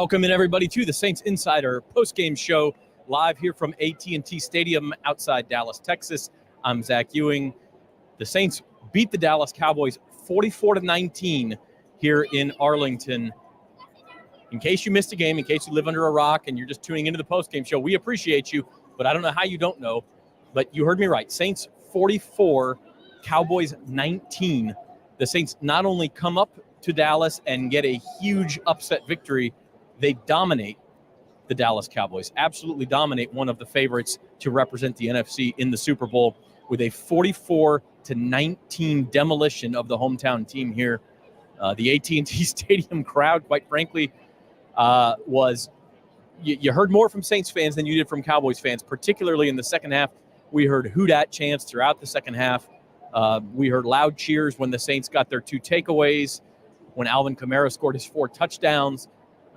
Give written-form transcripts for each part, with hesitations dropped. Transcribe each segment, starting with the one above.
Welcome in, everybody, to the Saints Insider postgame show, live here from AT&T Stadium outside Dallas, Texas. I'm Zach Ewing. The Saints beat the Dallas Cowboys 44-19 here in Arlington. In case you missed a game, in case you live under a rock and you're just tuning into the postgame show, we appreciate you, but I don't know how you don't know. But you heard me right. Saints 44, Cowboys 19. The Saints not only come up to Dallas and get a huge upset victory, they dominate the Dallas Cowboys, absolutely dominate one of the favorites to represent the NFC in the Super Bowl with a 44-19 demolition of the hometown team here. The AT&T Stadium crowd, quite frankly, was you heard more from Saints fans than you did from Cowboys fans, particularly in the second half. We heard hoot-at chants throughout the second half. We heard loud cheers when the Saints got their 2 takeaways, when Alvin Kamara scored his 4 touchdowns.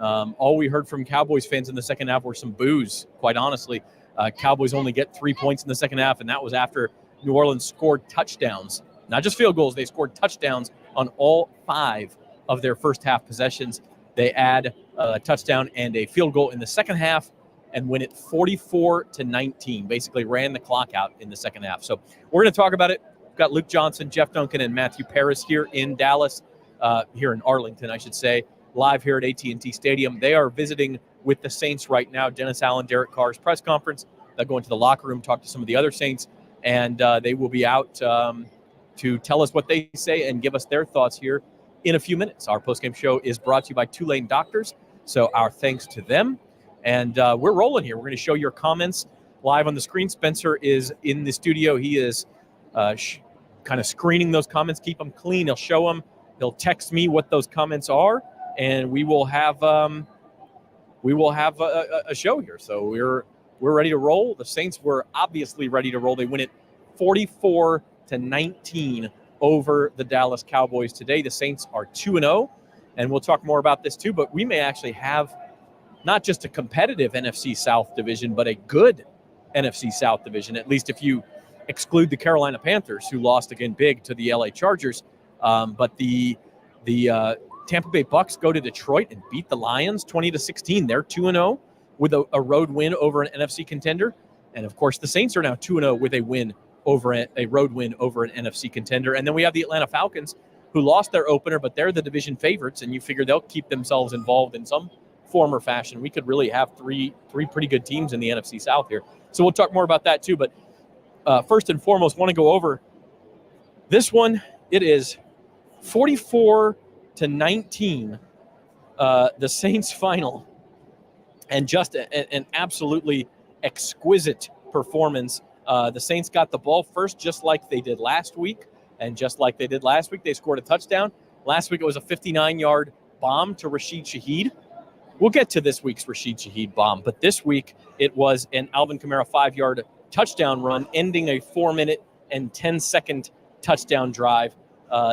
All we heard from Cowboys fans in the second half were some boos, quite honestly. Cowboys only get 3 points in the second half, and that was after New Orleans scored touchdowns. Not just field goals, they scored touchdowns on all 5 of their first half possessions. They add a touchdown and a field goal in the second half and win it 44-19, basically ran the clock out in the second half. So we're going to talk about it. We've got Luke Johnson, Jeff Duncan, and Matthew Paris here in Dallas, here in Arlington, I should say, live here at AT&T Stadium. They are visiting with the Saints right now. Dennis Allen, Derek Carr's press conference. They'll go into the locker room, talk to some of the other Saints, and they will be out to tell us what they say and give us their thoughts here in a few minutes. Our postgame show is brought to you by Tulane Doctors, so our thanks to them. And we're rolling here. We're going to show your comments live on the screen. Spencer is in the studio. He is kind of screening those comments, keep them clean. He'll show them. He'll text me what those comments are, and we will have a show here. So we're ready to roll. The Saints were obviously ready to roll. They win it 44-19 over the Dallas Cowboys today. The Saints are 2-0, and we'll talk more about this too. But we may actually have not just a competitive NFC South division, but a good NFC South division. At least if you exclude the Carolina Panthers, who lost again big to the LA Chargers. But the Tampa Bay Bucks go to Detroit and beat the Lions 20-16. They're 2-0 with a road win over an NFC contender. And, of course, the Saints are now 2-0 with a road win over an NFC contender. And then we have the Atlanta Falcons, who lost their opener, but they're the division favorites, and you figure they'll keep themselves involved in some form or fashion. We could really have three pretty good teams in the NFC South here. So we'll talk more about that too. But first and foremost, want to go over this one. It is 44-19, the Saints final, and just an absolutely exquisite performance. The Saints got the ball first, just like they did last week, and just like they did last week, they scored a touchdown. Last week it was a 59-yard bomb to Rashid Shaheed. We'll get to this week's Rashid Shaheed bomb, but this week it was an Alvin Kamara 5-yard touchdown run, ending a 4-minute and 10-second touchdown drive.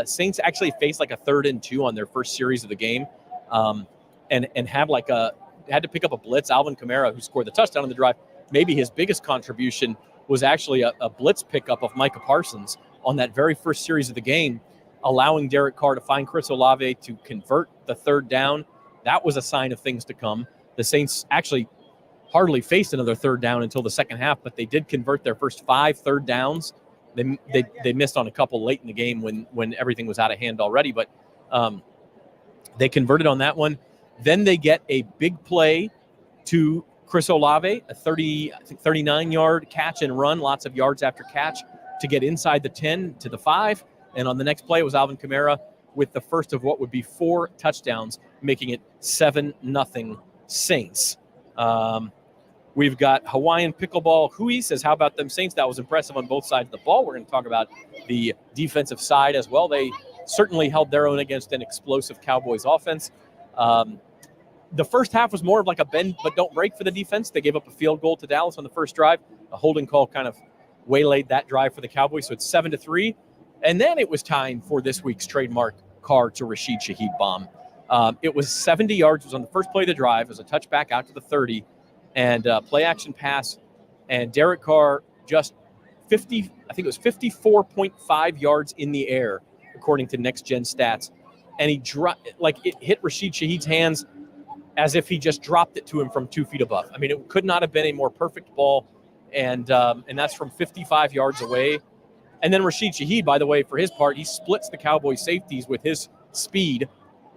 Saints actually faced like a 3rd and 2 on their first series of the game, and had to pick up a blitz. Alvin Kamara, who scored the touchdown on the drive, maybe his biggest contribution was actually a blitz pickup of Micah Parsons on that very first series of the game, allowing Derek Carr to find Chris Olave to convert the 3rd down. That was a sign of things to come. The Saints actually hardly faced another 3rd down until the second half, but they did convert their first 5 third downs. They missed on a couple late in the game when everything was out of hand already, but they converted on that one. Then they get a big play to Chris Olave, a 39-yard catch and run, lots of yards after catch to get inside the 10 to the 5. And on the next play, it was Alvin Kamara with the first of what would be 4 touchdowns, making it 7-0 Saints. We've got Hawaiian Pickleball. Hui says, how about them Saints? That was impressive on both sides of the ball. We're going to talk about the defensive side as well. They certainly held their own against an explosive Cowboys offense. The first half was more of like a bend but don't break for the defense. They gave up a field goal to Dallas on the first drive. A holding call kind of waylaid that drive for the Cowboys, so it's 7-3. And then it was time for this week's trademark Carr to Rashid Shaheed bomb. It was 70 yards. It was on the first play of the drive. It was a touchback out to the 30 and play action pass. And Derek Carr just 54.5 yards in the air, according to Next Gen Stats. And it hit Rashid Shaheed's hands as if he just dropped it to him from 2 feet above. I mean, it could not have been a more perfect ball, and that's from 55 yards away. And then Rashid Shaheed, by the way, for his part, he splits the Cowboys safeties with his speed,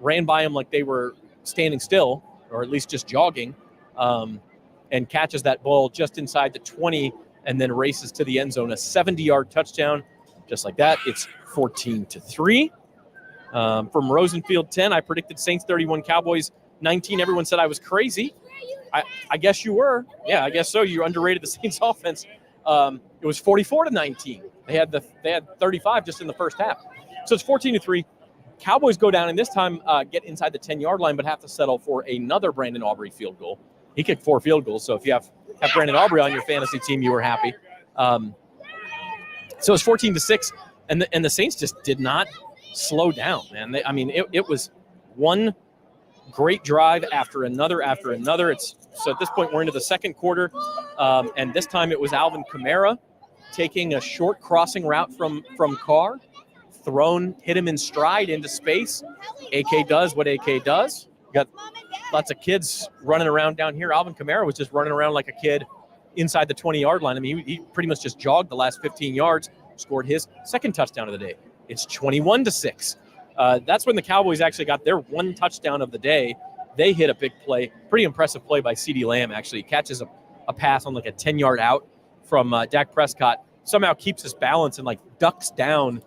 ran by him like they were standing still, or at least just jogging, and catches that ball just inside the 20 and then races to the end zone. A 70-yard touchdown, just like that. It's 14-3. From Rosenfield 10, I predicted Saints 31, Cowboys 19. Everyone said I was crazy. I guess you were. Yeah, I guess so. You underrated the Saints offense. It was 44-19. They had 35 just in the first half. So it's 14-3. Cowboys go down, and this time get inside the 10-yard line, but have to settle for another Brandon Aubrey field goal. He kicked 4 field goals, so if you have Brandon Aubrey on your fantasy team, you were happy. So it's 14-6, and the Saints just did not slow down, man. It was one great drive after another. So at this point, we're into the second quarter, and this time it was Alvin Kamara taking a short crossing route from Carr, hit him in stride into space. AK does what AK does. Got lots of kids running around down here. Alvin Kamara was just running around like a kid inside the 20-yard line. I mean, he pretty much just jogged the last 15 yards, scored his second touchdown of the day. It's 21-6. That's when the Cowboys actually got their one touchdown of the day. They hit a big play, pretty impressive play by CeeDee Lamb, actually. He catches a pass on like a 10-yard out from Dak Prescott, somehow keeps his balance and like ducks down,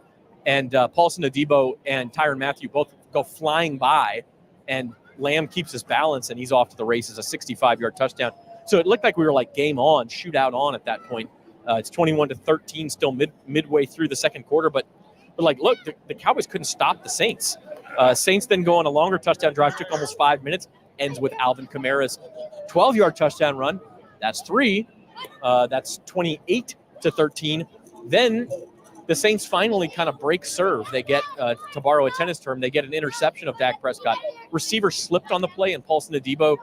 and Paulson Adebo and Tyrann Mathieu both go flying by, and Lamb keeps his balance, and he's off to the races, a 65-yard touchdown. So it looked like we were like game on, shootout on at that point. It's 21-13, still midway through the second quarter, but like, look, the Cowboys couldn't stop the Saints. Saints then go on a longer touchdown drive, took almost 5 minutes, ends with Alvin Kamara's 12-yard touchdown run. That's 3. That's 28-13. Then the Saints finally kind of break serve. They get, to borrow a tennis term, they get an interception of Dak Prescott. Receiver slipped on the play, and Paulson Adebo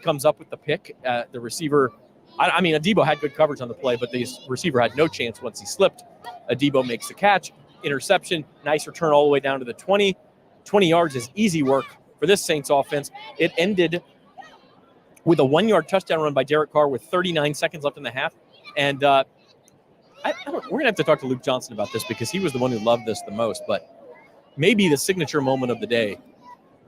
comes up with the pick. The receiver, Adebo had good coverage on the play, but the receiver had no chance once he slipped. Adebo makes the catch. Interception, nice return all the way down to the 20. 20 yards is easy work for this Saints offense. It ended with a 1-yard touchdown run by Derek Carr with 39 seconds left in the half. And we're going to have to talk to Luke Johnson about this because he was the one who loved this the most. But maybe the signature moment of the day,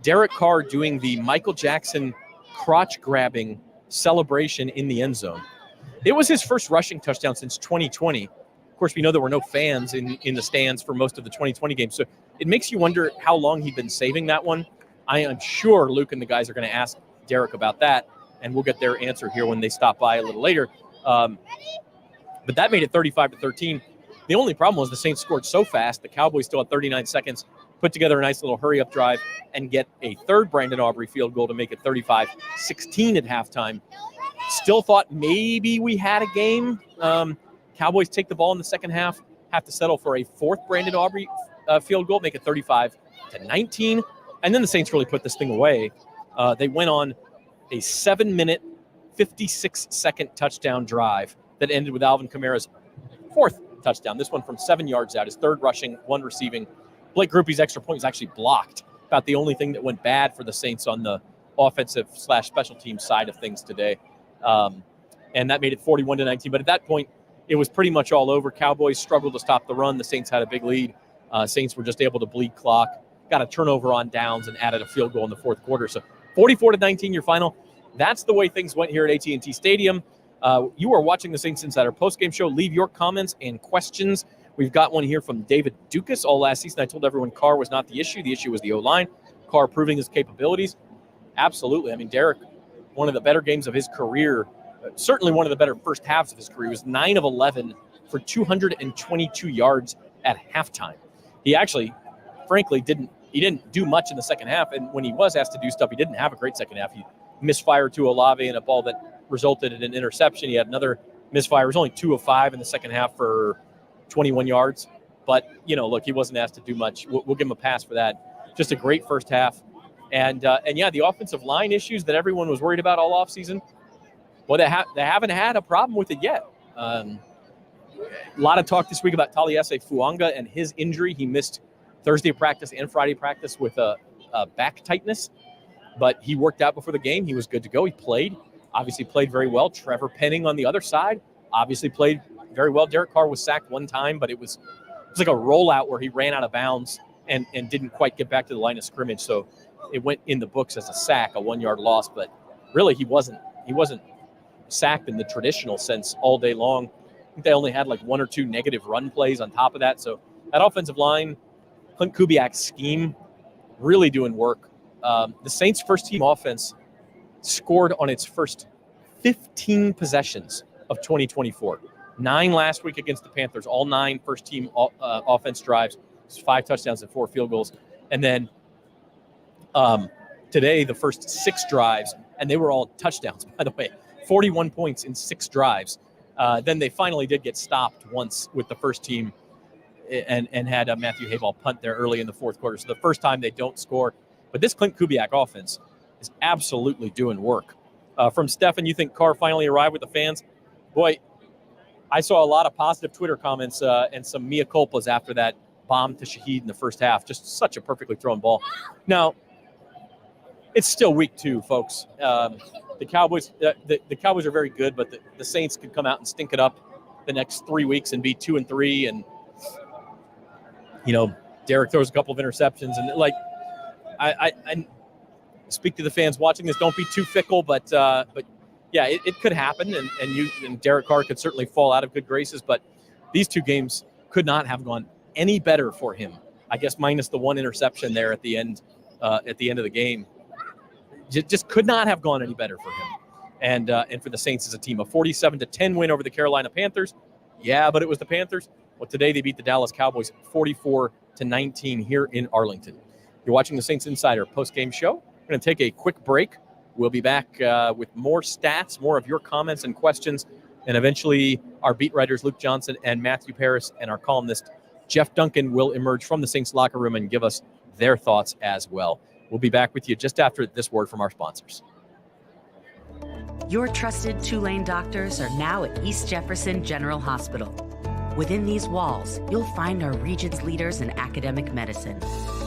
Derek Carr doing the Michael Jackson crotch-grabbing celebration in the end zone. It was his first rushing touchdown since 2020. Of course, we know there were no fans in the stands for most of the 2020 games. So it makes you wonder how long he'd been saving that one. I am sure Luke and the guys are going to ask Derek about that, and we'll get their answer here when they stop by a little later. But that made it 35-13. The only problem was the Saints scored so fast, the Cowboys still had 39 seconds, put together a nice little hurry-up drive, and get a third Brandon Aubrey field goal to make it 35-16 at halftime. Still thought maybe we had a game. Cowboys take the ball in the second half, have to settle for a fourth Brandon Aubrey field goal, make it 35-19. And then the Saints really put this thing away. They went on a 7-minute, 56-second touchdown drive that ended with Alvin Kamara's fourth touchdown. This one from 7 yards out, his third rushing, 1 receiving. Blake Grupe's extra point was actually blocked. About the only thing that went bad for the Saints on the offensive/special team side of things today. And that made it 41-19. But at that point, it was pretty much all over. Cowboys struggled to stop the run. The Saints had a big lead. Saints were just able to bleed clock, got a turnover on downs, and added a field goal in the fourth quarter. So 44-19, your final. That's the way things went here at AT&T Stadium. You are watching the Saints Insider postgame show. Leave your comments and questions. We've got one here from David Dukas. All last season, I told everyone Carr was not the issue. The issue was the O-line. Carr proving his capabilities. Absolutely. I mean, Derek, one of the better games of his career, certainly one of the better first halves of his career, was 9 of 11 for 222 yards at halftime. He actually, frankly, didn't do much in the second half, and when he was asked to do stuff, he didn't have a great second half. He misfired to Olave in a ball that resulted in an interception. He had another misfire. It was only 2 of 5 in the second half for 21 yards. But, look, he wasn't asked to do much. We'll give him a pass for that. Just a great first half. And the offensive line issues that everyone was worried about all offseason, well, they haven't had a problem with it yet. A lot of talk this week about Taliese Fuanga and his injury. He missed Thursday practice and Friday practice with a back tightness. but he worked out before the game. He was good to go. He obviously played very well. Trevor Penning on the other side obviously played very well. Derek Carr was sacked one time, but it was like a rollout where he ran out of bounds and didn't quite get back to the line of scrimmage. So it went in the books as a sack, a 1-yard loss, but really he wasn't sacked in the traditional sense all day long. I think they only had like 1 or 2 negative run plays on top of that. So that offensive line, Clint Kubiak's scheme, really doing work. The Saints' first-team offense scored on its first 15 possessions of 2024. 9 last week against the Panthers, all 9 first-team offense drives, 5 touchdowns and 4 field goals. And then today, the first 6 drives, and they were all touchdowns, by the way, 41 points in 6 drives. Then they finally did get stopped once with the first team and had Matthew Hayball punt there early in the fourth quarter. So the first time they don't score. But this Clint Kubiak offense is absolutely doing work. From Stefan, you think Carr finally arrived with the fans? Boy, I saw a lot of positive Twitter comments and some mea culpas after that bomb to Shaheed in the first half. Just such a perfectly thrown ball. Now, it's still week 2, folks. The Cowboys are very good, but the Saints could come out and stink it up the next 3 weeks and be 2-3. And, Derek throws a couple of interceptions. And, I speak to the fans watching this, don't be too fickle, but yeah, it could happen, and Derek Carr could certainly fall out of good graces, but these 2 games could not have gone any better for him. I guess minus the 1 interception there at the end of the game. Just could not have gone any better for him. And for the Saints as a team. A 47-10 win over the Carolina Panthers. Yeah, but it was the Panthers. Well, today they beat the Dallas Cowboys 44-19 here in Arlington. You're watching the Saints Insider post-game show. We're going to take a quick break. We'll be back with more stats, more of your comments and questions, and eventually our beat writers Luke Johnson and Matthew Paris and our columnist Jeff Duncan will emerge from the Saints locker room and give us their thoughts as well. We'll be back with you just after this word from our sponsors. Your trusted Tulane doctors are now at East Jefferson General Hospital. Within these walls, you'll find our region's leaders in academic medicine,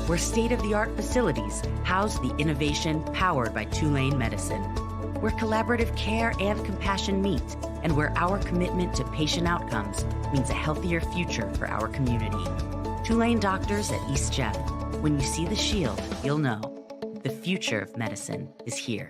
where state-of-the-art facilities house the innovation powered by Tulane Medicine, where collaborative care and compassion meet, and where our commitment to patient outcomes means a healthier future for our community. Tulane doctors at East Jeff. When you see the shield, you'll know the future of medicine is here.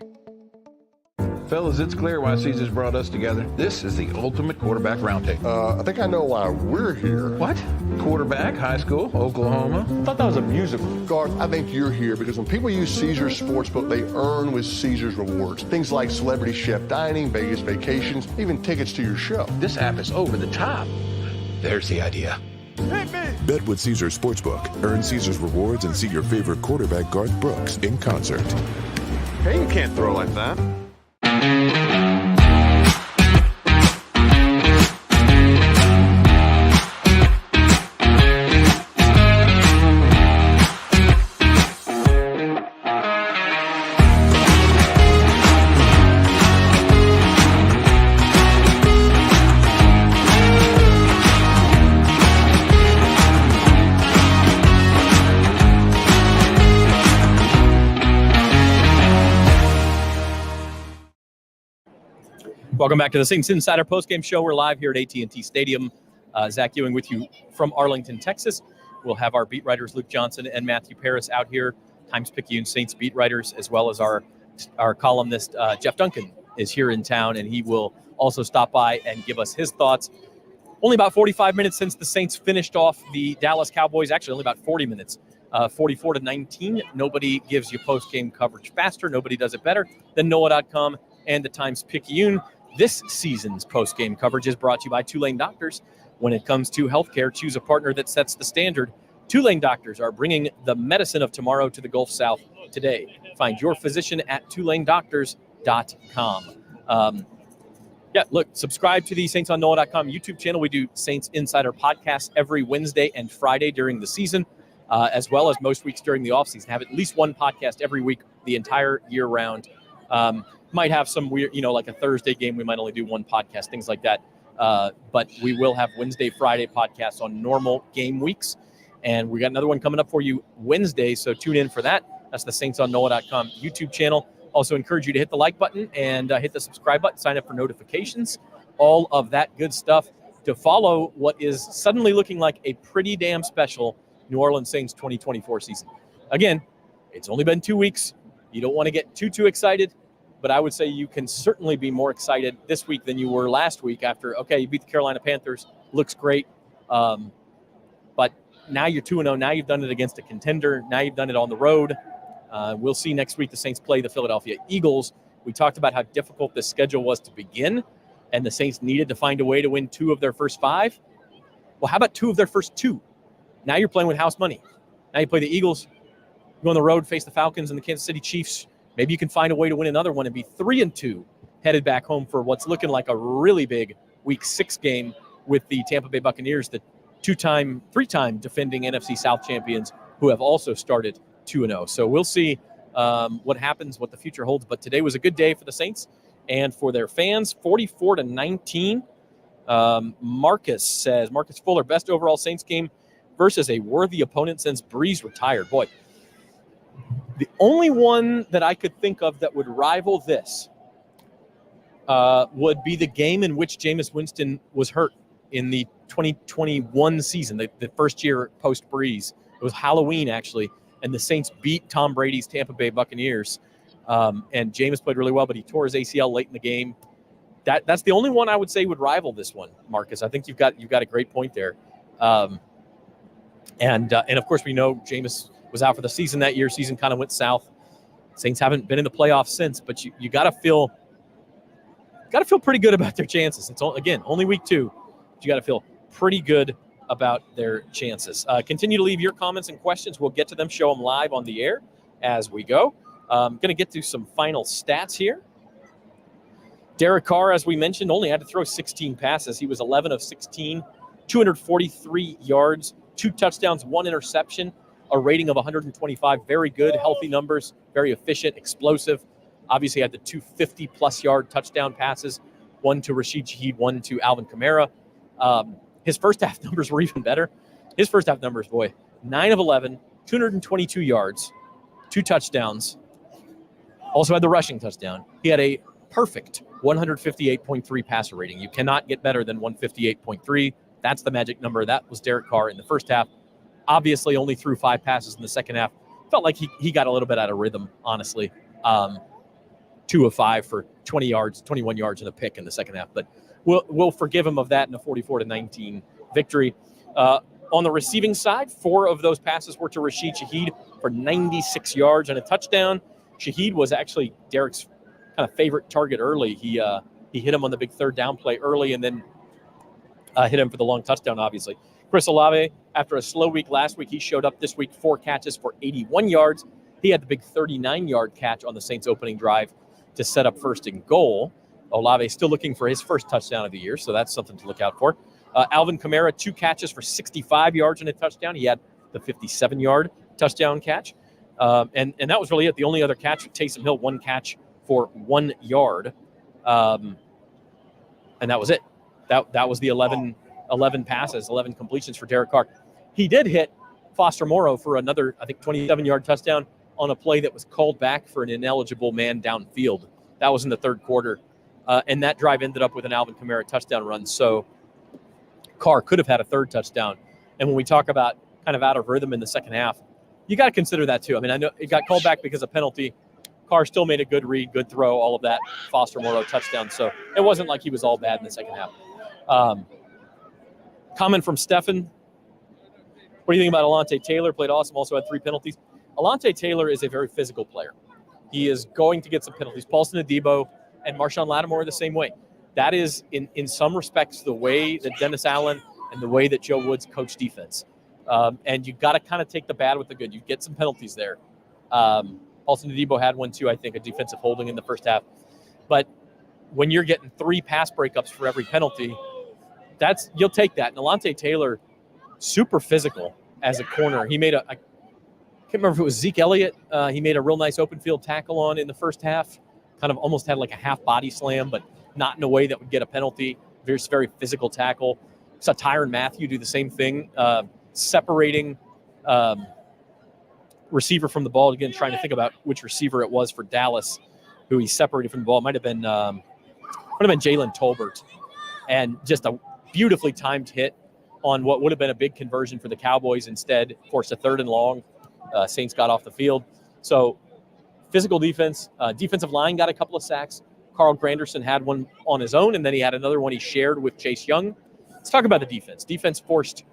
Fellas, it's clear why Caesars brought us together. This is the ultimate quarterback roundtable. I think I know why we're here. What? Quarterback, high school, Oklahoma? I thought that was a musical. Garth, I think you're here because when people use Caesars Sportsbook, they earn with Caesars rewards. Things like celebrity chef dining, Vegas vacations, even tickets to your show. This app is over the top. There's the idea. Bet with Caesars Sportsbook. Earn Caesars rewards and see your favorite quarterback Garth Brooks in concert. Hey, you can't throw like that. Welcome back to the Saints Insider postgame show. We're live here at AT&T Stadium. Zach Ewing with you from Arlington, Texas. We'll have our beat writers Luke Johnson and Matthew Paris out here, Times-Picayune Saints beat writers, as well as our columnist Jeff Duncan is here in town, and he will also stop by and give us his thoughts. Only about 45 minutes since the Saints finished off the Dallas Cowboys, actually only about 40 minutes, 44-19. Nobody gives you postgame coverage faster. Nobody does it better than NOLA.com and the Times-Picayune. This season's post-game coverage is brought to you by Tulane Doctors. When it comes to healthcare, choose a partner that sets the standard. Tulane Doctors are bringing the medicine of tomorrow to the Gulf South today. Find your physician at tulanedoctors.com. Look, subscribe to the Saints on NOLA.com YouTube channel. We do Saints Insider podcasts every Wednesday and Friday during the season, as well as most weeks during the offseason. Have at least one podcast every week the entire year round. Might have some weird, like a Thursday game, we might only do one podcast, things like that. But we will have Wednesday, Friday podcasts on normal game weeks. And we got another one coming up for you Wednesday, so tune in for that. That's the Saints on NOLA.com YouTube channel. Also encourage you to hit the like button and hit the subscribe button, sign up for notifications, all of that good stuff to follow what is suddenly looking like a pretty damn special New Orleans Saints 2024 season. Again, it's only been 2 weeks. You don't want to get too excited, but I would say you can certainly be more excited this week than you were last week after, okay, you beat the Carolina Panthers, looks great. But now you're 2-0. Now you've done it against a contender. Now you've done it on the road. We'll see next week the Saints play the Philadelphia Eagles. We talked about how difficult this schedule was to begin, and the Saints needed to find a way to win 2 of their first 5. Well, how about 2 of their first 2? Now you're playing with house money. Now you play the Eagles, go on the road, face the Falcons and the Kansas City Chiefs. Maybe you can find a way to win another one and be 3-2 headed back home for what's looking like a really big Week 6 game with the Tampa Bay Buccaneers, the 3-time defending NFC South champions who have also started 2-0. So we'll see what happens, what the future holds. But today was a good day for the Saints and for their fans. 44-19. Marcus Fuller, best overall Saints game versus a worthy opponent since Breeze retired. Boy, the only one that I could think of that would rival this would be the game in which Jameis Winston was hurt in the 2021 season, the first year post-Breeze. It was Halloween, actually, and the Saints beat Tom Brady's Tampa Bay Buccaneers. And Jameis played really well, but he tore his ACL late in the game. That's the only one I would say would rival this one, Marcus. I think you've got a great point there. And of course, we know Jameis was out for the season that year. Season kind of went south. Saints haven't been in the playoffs since, but you got to feel pretty good about their chances. It's again only week 2, but you got to feel pretty good about their chances. Continue to leave your comments and questions. We'll get to them, show them live on the air as we go. Going to get to some final stats here. Derek Carr, as we mentioned, only had to throw 16 passes. He was 11 of 16, 243 yards, 2 touchdowns, 1 interception, a rating of 125. Very good, healthy numbers, very efficient, explosive. Obviously had the 2 50-plus yard touchdown passes, 1 to Rashid Shaheed, 1 to Alvin Kamara. His first half numbers were even better. His first half numbers, boy, 9 of 11, 222 yards, 2 touchdowns. Also had the rushing touchdown. He had a perfect 158.3 passer rating. You cannot get better than 158.3. That's the magic number. That was Derek Carr in the first half. Obviously only threw 5 passes in the second half. Felt like he got a little bit out of rhythm, honestly. 2 of 5 for 20 yards, 21 yards and a pick in the second half. But we'll forgive him of that in a 44-19 victory. On the receiving side, 4 of those passes were to Rashid Shaheed for 96 yards and a touchdown. Shaheed was actually Derek's kind of favorite target early. He hit him on the big third down play early and then hit him for the long touchdown, obviously. Chris Olave, after a slow week last week, he showed up this week, 4 catches for 81 yards. He had the big 39-yard catch on the Saints' opening drive to set up first and goal. Olave still looking for his first touchdown of the year, so that's something to look out for. Alvin Kamara, 2 catches for 65 yards and a touchdown. He had the 57-yard touchdown catch. And that was really it. The only other catch was Taysom Hill, 1 catch for 1 yard. And that was it. That was the 11 passes, 11 completions for Derek Carr. He did hit Foster Moreau for another, I think, 27-yard touchdown on a play that was called back for an ineligible man downfield. That was in the third quarter. And that drive ended up with an Alvin Kamara touchdown run. So Carr could have had a third touchdown. And when we talk about kind of out of rhythm in the second half, you got to consider that too. I mean, I know it got called back because of penalty. Carr still made a good read, good throw, all of that. Foster Moreau touchdown. So it wasn't like he was all bad in the second half. Comment from Stefan. What do you think about Alontae Taylor? Played awesome, also had 3 penalties. Alontae Taylor is a very physical player. He is going to get some penalties. Paulson Adebo and Marshawn Lattimore are the same way. That is, in some respects, the way that Dennis Allen and the way that Joe Woods coach defense. And you've got to kind of take the bad with the good. You get some penalties there. Paulson Adebo had one, too, I think, a defensive holding in the first half. But when you're getting 3 pass breakups for every penalty, you'll take that. And Alontae Taylor, super physical as a corner. He made I can't remember if it was Zeke Elliott. He made a real nice open field tackle on in the first half. Kind of almost had like a half body slam, but not in a way that would get a penalty. Very, very physical tackle. Saw Tyrann Mathieu do the same thing, separating receiver from the ball. Again, trying to think about which receiver it was for Dallas who he separated from the ball. It might have been Jalen Tolbert. And just a beautifully timed hit on what would have been a big conversion for the Cowboys. Instead, forced a 3rd and long. Saints got off the field. So physical defense. Defensive line got a couple of sacks. Carl Granderson had one on his own, and then he had another one he shared with Chase Young. Let's talk about the defense. Defense forced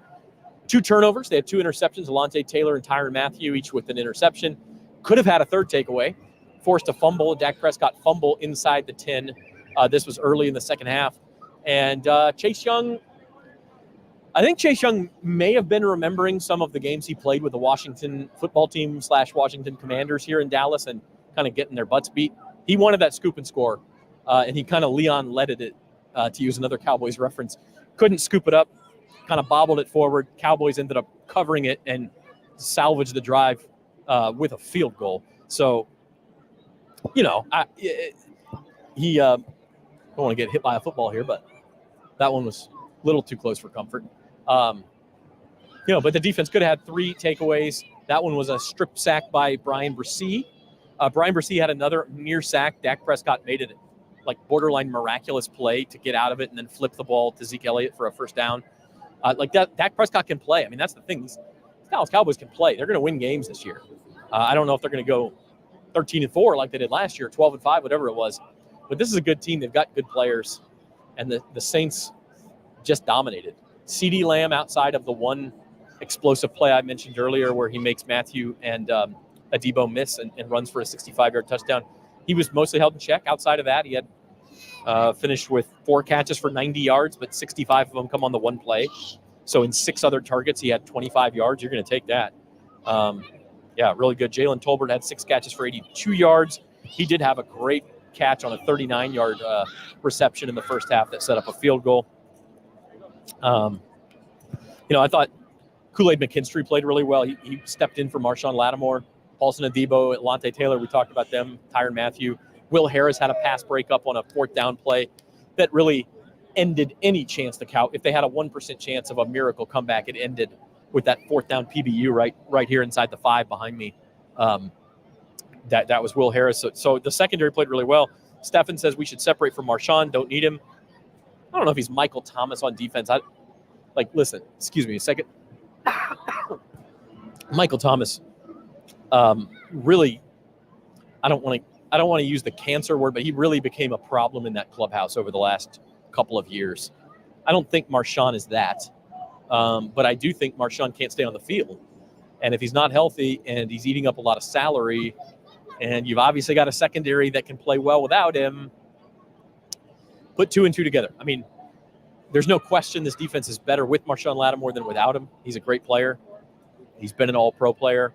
2 turnovers. They had 2 interceptions. Alontae Taylor and Tyrann Mathieu, each with an interception. Could have had a 3rd takeaway. Forced a fumble. Dak Prescott fumble inside the 10. This was early in the second half. And Chase Young, I think Chase Young may have been remembering some of the games he played with the Washington football team / Washington Commanders here in Dallas and kind of getting their butts beat. He wanted that scoop and score, and he kind of Leon-ledded it, to use another Cowboys reference. Couldn't scoop it up, kind of bobbled it forward. Cowboys ended up covering it and salvaged the drive with a field goal. So, I don't want to get hit by a football here, but that one was a little too close for comfort. But the defense could have had 3 takeaways. That one was a strip sack by Brian Bresee. Brian Bresee had another near sack. Dak Prescott made it like borderline miraculous play to get out of it and then flip the ball to Zeke Elliott for a first down. Like that, Dak Prescott can play. I mean, that's the thing. These Dallas Cowboys can play. They're going to win games this year. I don't know if they're going to go 13-4 like they did last year, 12-5, whatever it was. But this is a good team. They've got good players. And the Saints just dominated. CeeDee Lamb, outside of the one explosive play I mentioned earlier where he makes Mathieu and Adebo miss and runs for a 65-yard touchdown, he was mostly held in check. Outside of that, he had finished with 4 catches for 90 yards, but 65 of them come on the one play. So in 6 other targets, he had 25 yards. You're going to take that. Really good. Jalen Tolbert had 6 catches for 82 yards. He did have a great catch on a 39-yard reception in the first half that set up a field goal. I thought Kool-Aid McKinstry played really well. He stepped in for Marshawn Lattimore, Paulson Adebo, Alontae Taylor. We talked about them. Tyrann Mathieu. Will Harris had a pass breakup on a 4th down play that really ended any chance if they had a 1% chance of a miracle comeback, it ended with that 4th down PBU right here inside the 5 behind me. That was Will Harris. So the secondary played really well. Stefan says we should separate from Marshawn. Don't need him. I don't know if he's Michael Thomas on defense. Listen, excuse me a second. Michael Thomas, really, I don't want to use the cancer word, but he really became a problem in that clubhouse over the last couple of years. I don't think Marshawn is that, but I do think Marshawn can't stay on the field. And if he's not healthy and he's eating up a lot of salary, and you've obviously got a secondary that can play well without him, put 2 and 2 together. I mean, there's no question this defense is better with Marshawn Lattimore than without him. He's a great player. He's been an all-pro player.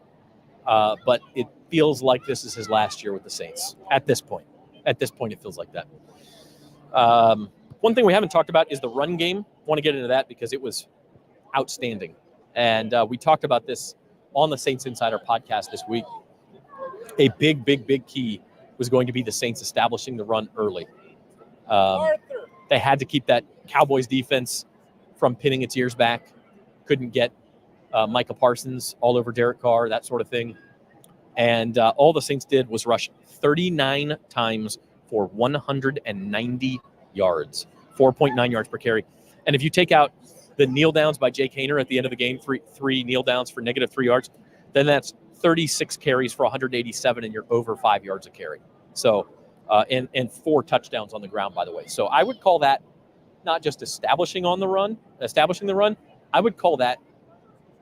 But it feels like this is his last year with the Saints at this point. At this point, it feels like that. One thing we haven't talked about is the run game. I want to get into that because it was outstanding. And we talked about this on the Saints Insider podcast this week. A big, big, big key was going to be the Saints establishing the run early. They had to keep that Cowboys defense from pinning its ears back. Couldn't get Micah Parsons all over Derek Carr, that sort of thing. And all the Saints did was rush 39 times for 190 yards, 4.9 yards per carry. And if you take out the kneel downs by Jake Haener at the end of the game, three kneel downs for -3 yards, then that's 36 carries for 187, and you're over 5 yards a carry. So, and 4 touchdowns on the ground, by the way. So I would call that not just establishing the run. I would call that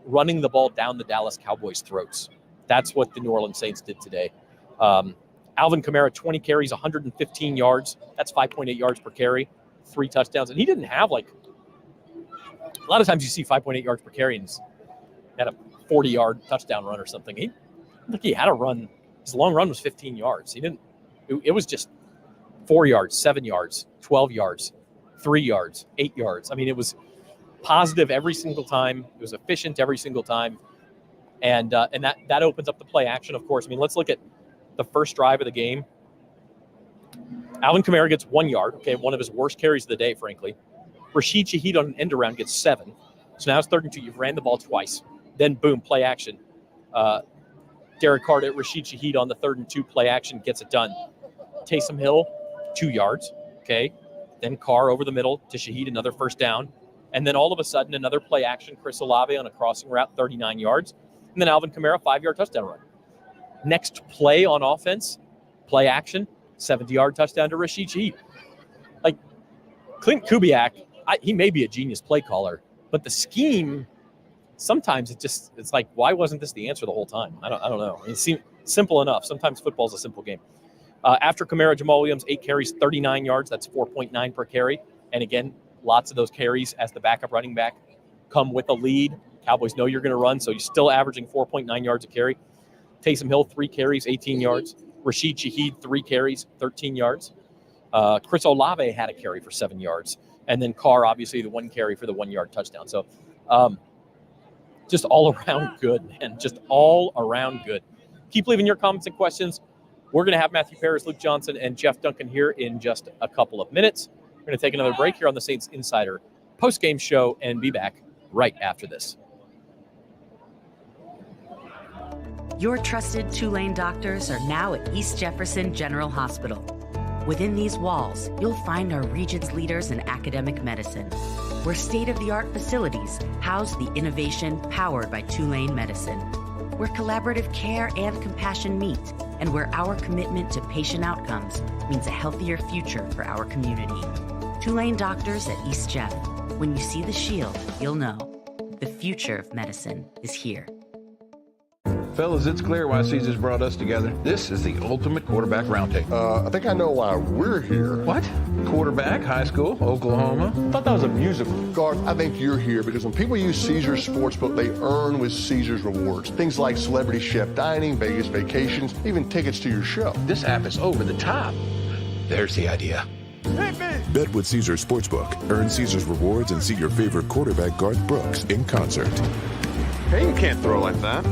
running the ball down the Dallas Cowboys' throats. That's what the New Orleans Saints did today. Alvin Kamara, 20 carries, 115 yards. That's 5.8 yards per carry, 3 touchdowns. And he didn't have a lot of times you see 5.8 yards per carry and he's had a 40-yard touchdown run or something. He had a run. His long run was 15 yards. It was just 4 yards, 7 yards, 12 yards, 3 yards, 8 yards. I mean, it was positive every single time. It was efficient every single time. And that opens up the play action, of course. I mean, let's look at the first drive of the game. Alvin Kamara gets 1 yard. Okay, one of his worst carries of the day, frankly. Rashid Shaheed on an end around gets 7. So now it's 3rd and 2. You've ran the ball twice. Then, boom, play action. Derek Carr to Rashid Shaheed on the 3rd and 2 play action, gets it done. Taysom Hill, 2 yards, okay? Then Carr over the middle to Shaheed, another first down. And then all of a sudden, another play action, Chris Olave on a crossing route, 39 yards. And then Alvin Kamara, 5-yard touchdown run. Next play on offense, play action, 70-yard touchdown to Rashid Shaheed. Like, Clint Kubiak, he may be a genius play caller, but the scheme, sometimes it's like, why wasn't this the answer the whole time? I don't know. It seemed simple enough. Sometimes football's a simple game. After Kamara, Jamal Williams, 8 carries, 39 yards. That's 4.9 per carry. And again, lots of those carries as the backup running back come with a lead. Cowboys know you're going to run, so you're still averaging 4.9 yards a carry. Taysom Hill, 3 carries, 18 yards. Rashid Shaheed, 3 carries, 13 yards. Chris Olave had a carry for 7 yards. And then Carr, obviously, the 1 carry for the 1-yard touchdown. So just all around good, man. Just all around good. Keep leaving your comments and questions. We're going to have Matthew Paris, Luke Johnson, and Jeff Duncan here in just a couple of minutes. We're going to take another break here on the Saints Insider post-game show and be back right after this. Your trusted Tulane doctors are now at East Jefferson General Hospital. Within these walls, you'll find our region's leaders in academic medicine, where state-of-the-art facilities house the innovation powered by Tulane Medicine, where collaborative care and compassion meet, and where our commitment to patient outcomes means a healthier future for our community. Tulane doctors at East Jeff. When you see the shield, you'll know the future of medicine is here. Fellas, it's clear why Caesars brought us together. This is the ultimate quarterback roundtable. I think I know why we're here. What? Quarterback, high school, Oklahoma? I thought that was a musical. Garth, I think you're here because when people use Caesars Sportsbook, they earn with Caesars rewards. Things like celebrity chef dining, Vegas vacations, even tickets to your show. This app is over the top. There's the idea. Bet with Caesars Sportsbook. Earn Caesars rewards and see your favorite quarterback Garth Brooks in concert. Hey, you can't throw like that.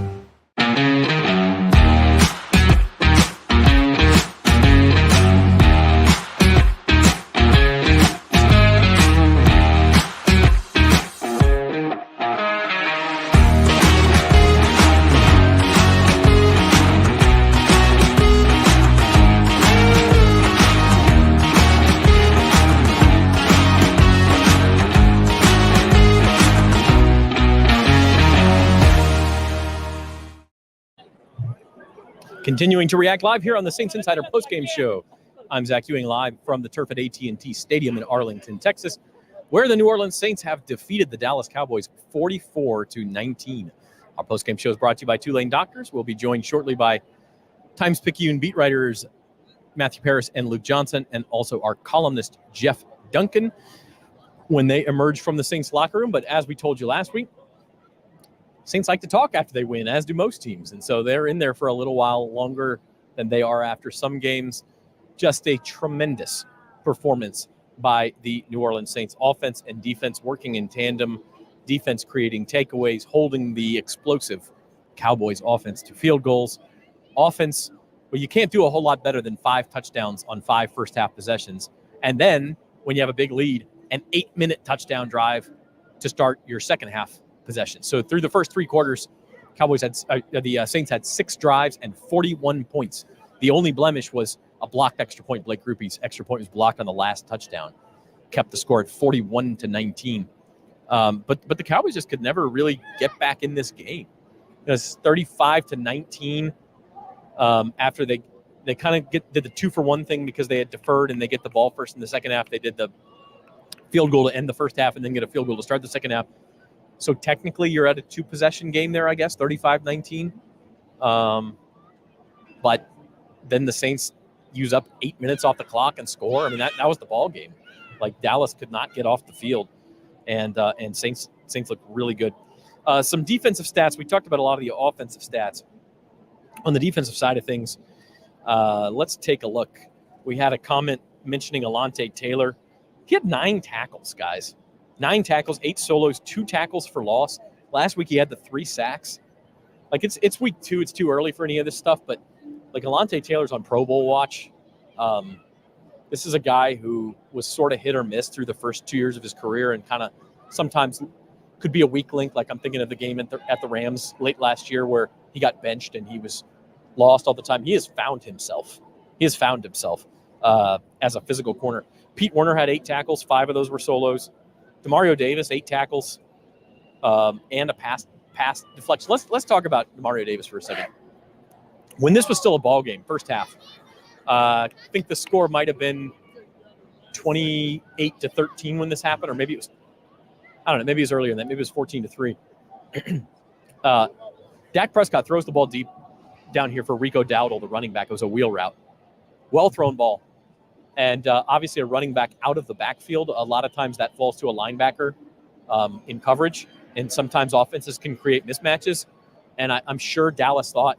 Continuing to react live here on the Saints Insider postgame show. I'm Zach Ewing, live from the turf at AT&T Stadium in Arlington, Texas, where the New Orleans Saints have defeated the Dallas Cowboys 44-19. Our postgame show is brought to you by Tulane Doctors. We'll be joined shortly by Times-Picayune beat writers Matthew Paris and Luke Johnson, and also our columnist Jeff Duncan when they emerge from the Saints locker room. But as we told you last week, Saints like to talk after they win, as do most teams. And so they're in there for a little while longer than they are after some games. Just a tremendous performance by the New Orleans Saints. Offense and defense working in tandem. Defense creating takeaways, holding the explosive Cowboys offense to field goals. Offense, well, you can't do a whole lot better than 5 touchdowns on 5 first-half possessions. And then when you have a big lead, an 8-minute touchdown drive to start your second-half possession. So through the first 3 quarters, the Saints had 6 drives and 41 points. The only blemish was a blocked extra point. Blake Grupe's extra point was blocked on the last touchdown. Kept the score at 41-19. But the Cowboys just could never really get back in this game. It was 35-19 after they kind of did the 2-for-1 thing because they had deferred and they get the ball first in the second half. They did the field goal to end the first half and then get a field goal to start the second half. So technically you're at a 2-possession game there, I guess, 35-19. But then the Saints use up 8 minutes off the clock and score. I mean, that was the ball game. Like, Dallas could not get off the field, and Saints look really good. Some defensive stats. We talked about a lot of the offensive stats. On the defensive side of things, let's take a look. We had a comment mentioning Alontae Taylor. He had 9 tackles, guys. 9 tackles, 8 solos, 2 tackles for loss. Last week he had the 3 sacks. Like, it's week 2. It's too early for any of this stuff, but like, Alontae Taylor's on Pro Bowl watch. This is a guy who was sort of hit or miss through the first 2 years of his career and kind of sometimes could be a weak link. Like, I'm thinking of the game at the Rams late last year where he got benched and he was lost all the time. He has found himself. As a physical corner. Pete Werner had 8 tackles. 5 of those were solos. Demario Davis, 8 tackles and a pass deflection. Let's talk about Demario Davis for a second. When this was still a ball game, first half, I think the score might have been 28-13 when this happened, or maybe it was, I don't know, maybe it was earlier than that. Maybe it was 14-3. Dak Prescott throws the ball deep down here for Rico Dowdle, the running back. It was a wheel route. Well-thrown ball. And obviously a running back out of the backfield, a lot of times that falls to a linebacker in coverage, and sometimes offenses can create mismatches. And I'm sure Dallas thought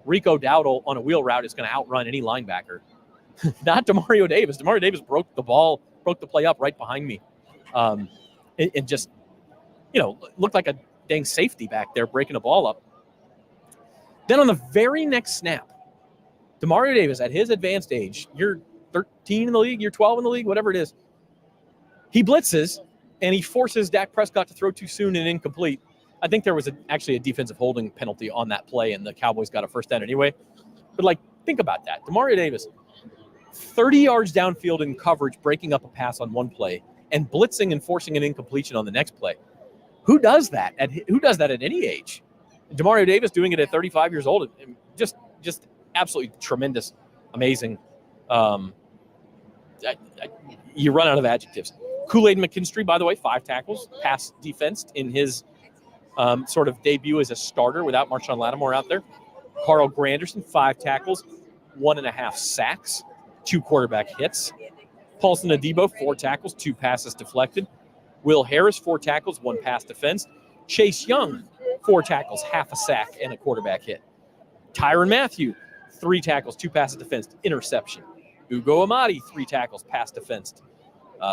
Rico Dowdle on a wheel route is going to outrun any linebacker. Not Demario Davis. Demario Davis broke the play up right behind me. And just, looked like a dang safety back there breaking the ball up. Then on the very next snap, Demario Davis, at his advanced age, you're 13 in the league, you're 12 in the league, whatever it is, he blitzes, and he forces Dak Prescott to throw too soon and incomplete. I think there was actually a defensive holding penalty on that play, and the Cowboys got a first down anyway. But, think about that. Demario Davis, 30 yards downfield in coverage, breaking up a pass on one play, and blitzing and forcing an incompletion on the next play. Who does that? Who does that at any age? Demario Davis doing it at 35 years old, just absolutely tremendous, amazing. You run out of adjectives. Kool-Aid McKinstry, by the way, 5 tackles, pass defense in his sort of debut as a starter without Marshawn Lattimore out there. Carl Granderson, 5 tackles, 1.5 sacks, 2 quarterback hits. Paulson Adebo, 4 tackles, 2 passes deflected. Will Harris, 4 tackles, 1 pass defense. Chase Young, 4 tackles, 1/2 a sack, and a quarterback hit. Tyrann Mathieu, 3 tackles, 2 passes defensed, interception. Ugo Amadi, 3 tackles, pass defensed.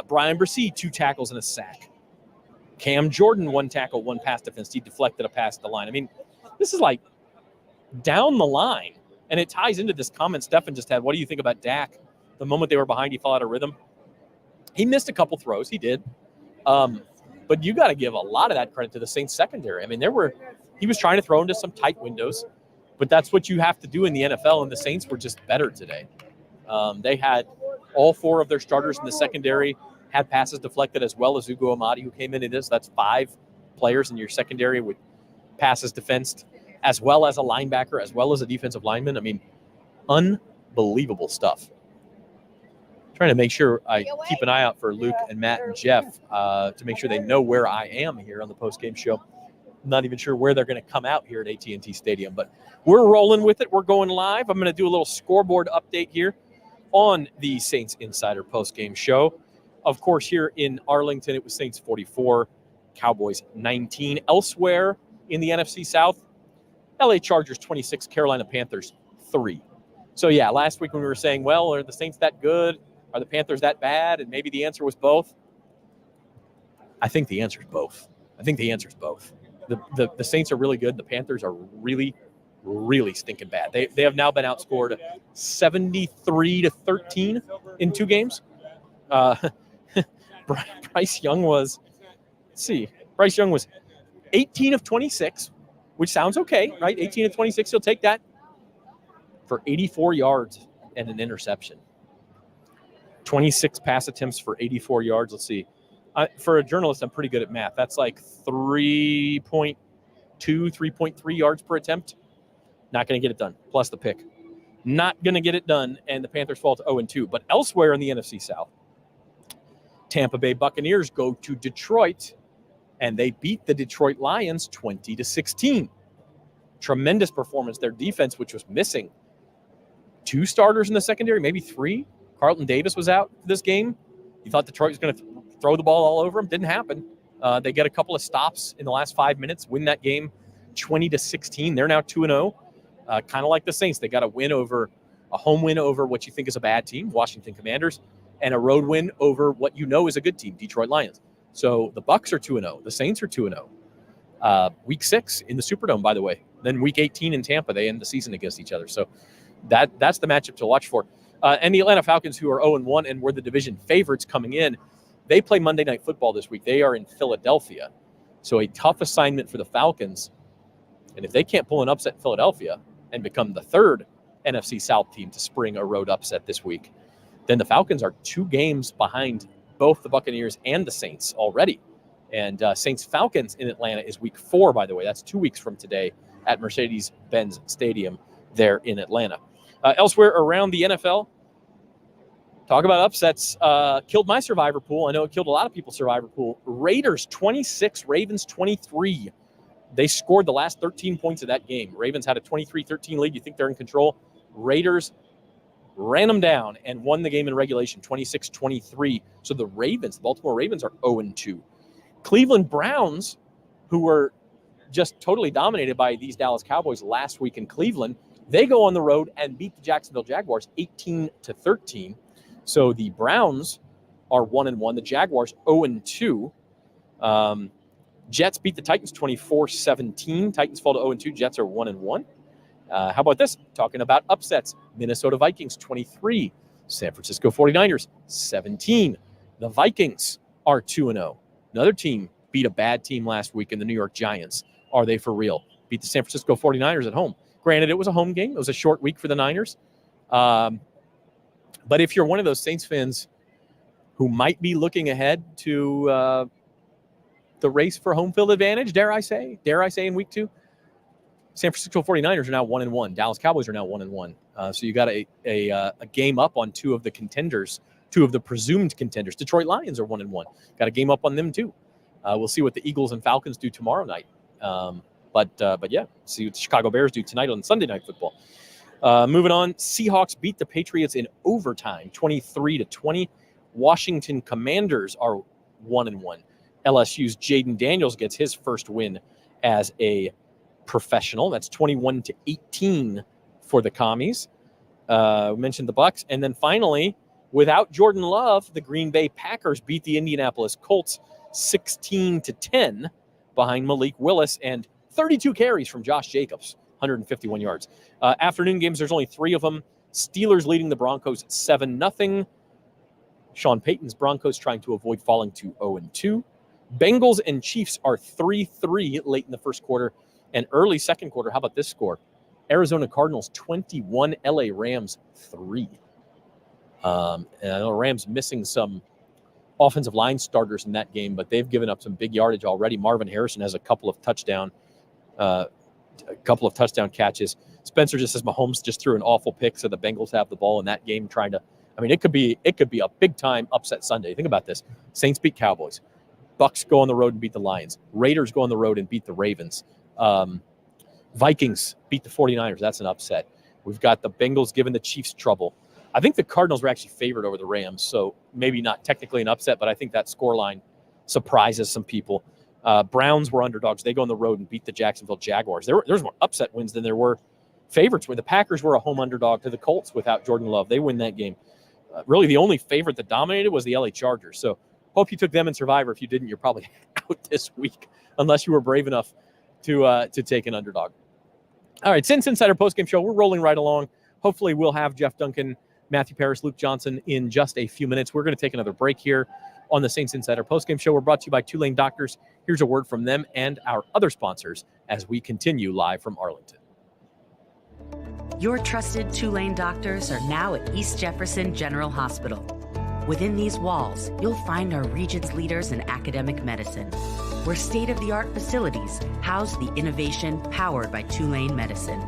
Brian Bresee, 2 tackles and a sack. Cam Jordan, 1 tackle, 1 pass defense. He deflected a pass at the line. I mean, this is down the line. And it ties into this comment Stefan just had. What do you think about Dak? The moment they were behind, he fell out of rhythm. He missed a couple throws. He did. But you got to give a lot of that credit to the Saints secondary. I mean, he was trying to throw into some tight windows, but that's what you have to do in the NFL, and the Saints were just better today. They had all 4 of their starters in the secondary had passes deflected, as well as Ugo Amadi, who came into this. That's 5 players in your secondary with passes defensed, as well as a linebacker, as well as a defensive lineman. I mean, unbelievable stuff. Trying to make sure I keep an eye out for Luke and Matt and Jeff to make sure they know where I am here on the postgame show. I'm not even sure where they're going to come out here at AT&T Stadium, but we're rolling with it. We're going live. I'm going to do a little scoreboard update here on the Saints Insider postgame show. Of course, here in Arlington, it was Saints 44, Cowboys 19. Elsewhere in the NFC South, LA Chargers 26, Carolina Panthers 3. So, yeah, last week when we were saying, well, are the Saints that good? Are the Panthers that bad? And maybe the answer was both. I think the answer is both. The Saints are really good. The Panthers are really, really stinking bad. They have now been outscored 73-13 in 2 games. Bryce Young was 18 of 26, which sounds okay, right? 18 of 26, he'll take that for 84 yards and an interception. 26 pass attempts for 84 yards. Let's see. For a journalist, I'm pretty good at math. That's 3.2, 3.3 yards per attempt. Not going to get it done. Plus the pick. Not going to get it done, and the Panthers fall to 0-2. But elsewhere in the NFC South, Tampa Bay Buccaneers go to Detroit, and they beat the Detroit Lions 20-16. Tremendous performance. Their defense, which was missing 2 starters in the secondary, maybe 3. Carlton Davis was out this game. You thought Detroit was going to throw the ball all over him. Didn't happen. They get a couple of stops in the last 5 minutes, win that game 20-16. They're now 2-0. Kind of like the Saints. They got a home win over what you think is a bad team, Washington Commanders, and a road win over what you know is a good team, Detroit Lions. So the Bucs are 2-0. The Saints are 2-0. Week 6 in the Superdome, by the way. Then week 18 in Tampa, they end the season against each other. So that's the matchup to watch for. And the Atlanta Falcons, who are 0-1 and were the division favorites coming in, they play Monday Night Football this week. They are in Philadelphia. So a tough assignment for the Falcons. And if they can't pull an upset in Philadelphia, and become the third NFC South team to spring a road upset this week, then the Falcons are 2 games behind both the Buccaneers and the Saints already. And Saints-Falcons in Atlanta is week 4, by the way. That's 2 weeks from today at Mercedes-Benz Stadium there in Atlanta. Elsewhere around the NFL, talk about upsets. Killed my survivor pool. I know it killed a lot of people's survivor pool. Raiders 26, Ravens 23. They scored the last 13 points of that game. Ravens had a 23-13 lead. You think they're in control? Raiders ran them down and won the game in regulation, 26-23. So the Baltimore Ravens are 0-2. Cleveland Browns, who were just totally dominated by these Dallas Cowboys last week in Cleveland, they go on the road and beat the Jacksonville Jaguars 18-13. So the Browns are 1-1. The Jaguars 0-2. Jets beat the Titans 24-17. Titans fall to 0-2. Jets are 1-1. How about this? Talking about upsets. Minnesota Vikings 23. San Francisco 49ers 17. The Vikings are 2-0. Another team beat a bad team last week in the New York Giants. Are they for real? Beat the San Francisco 49ers at home. Granted, it was a home game. It was a short week for the Niners. But if you're one of those Saints fans who might be looking ahead to the race for home field advantage, dare I say in week 2, San Francisco 49ers are now 1-1. Dallas Cowboys are now 1-1. So you got a game up on 2 of the contenders, 2 of the presumed contenders. Detroit Lions are 1-1. Got a game up on them too. We'll see what the Eagles and Falcons do tomorrow night. But yeah, see what the Chicago Bears do tonight on Sunday Night Football. Moving on, Seahawks beat the Patriots in overtime, 23-20. Washington Commanders are 1-1. LSU's Jaden Daniels gets his first win as a professional. That's 21-18 for the Commies. We mentioned the Bucs, and then finally, without Jordan Love, the Green Bay Packers beat the Indianapolis Colts 16-10 behind Malik Willis and 32 carries from Josh Jacobs, 151 yards. Afternoon games, there's only 3 of them. Steelers leading the Broncos 7-0. Sean Payton's Broncos trying to avoid falling to 0-2. Bengals and Chiefs are 3-3 late in the first quarter and early second quarter. How about this score? Arizona Cardinals 21, LA Rams 3. And I know Rams missing some offensive line starters in that game, but they've given up some big yardage already. Marvin Harrison has a couple of touchdown catches. Spencer just says Mahomes just threw an awful pick, so the Bengals have the ball in that game it could be a big time upset Sunday. Think about this. Saints beat Cowboys. Bucks go on the road and beat the Lions. Raiders go on the road and beat the Ravens. Vikings beat the 49ers. That's an upset. We've got the Bengals giving the Chiefs trouble. I think the Cardinals were actually favored over the Rams, so maybe not technically an upset, but I think that scoreline surprises some people. Browns were underdogs. They go on the road and beat the Jacksonville Jaguars. There's more upset wins than there were favorites. Where the Packers were a home underdog to the Colts without Jordan Love. They win that game. Really, the only favorite that dominated was the LA Chargers. So hope you took them in Survivor. If you didn't, you're probably out this week, unless you were brave enough to take an underdog. All right, Saints Insider Postgame Show. We're rolling right along. Hopefully we'll have Jeff Duncan, Matthew Parris, Luke Johnson in just a few minutes. We're going to take another break here on the Saints Insider Postgame Show. We're brought to you by Tulane Doctors. Here's a word from them and our other sponsors as we continue live from Arlington. Your trusted Tulane doctors are now at East Jefferson General Hospital. Within these walls, you'll find our region's leaders in academic medicine, where state-of-the-art facilities house the innovation powered by Tulane Medicine,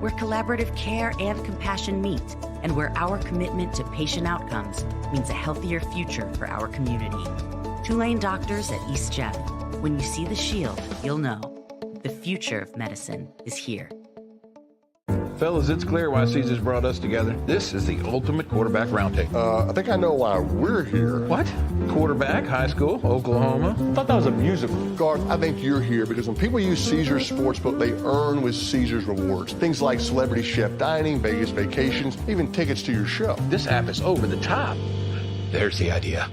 where collaborative care and compassion meet, and where our commitment to patient outcomes means a healthier future for our community. Tulane Doctors at East Jeff. When you see the shield, you'll know. The future of medicine is here. Fellas, it's clear why Caesars brought us together. This is the ultimate quarterback roundtable. I think I know why we're here. What? Quarterback, high school, Oklahoma? I thought that was a musical. Garth, I think you're here because when people use Caesars Sportsbook, they earn with Caesars rewards. Things like celebrity chef dining, Vegas vacations, even tickets to your show. This app is over the top. There's the idea.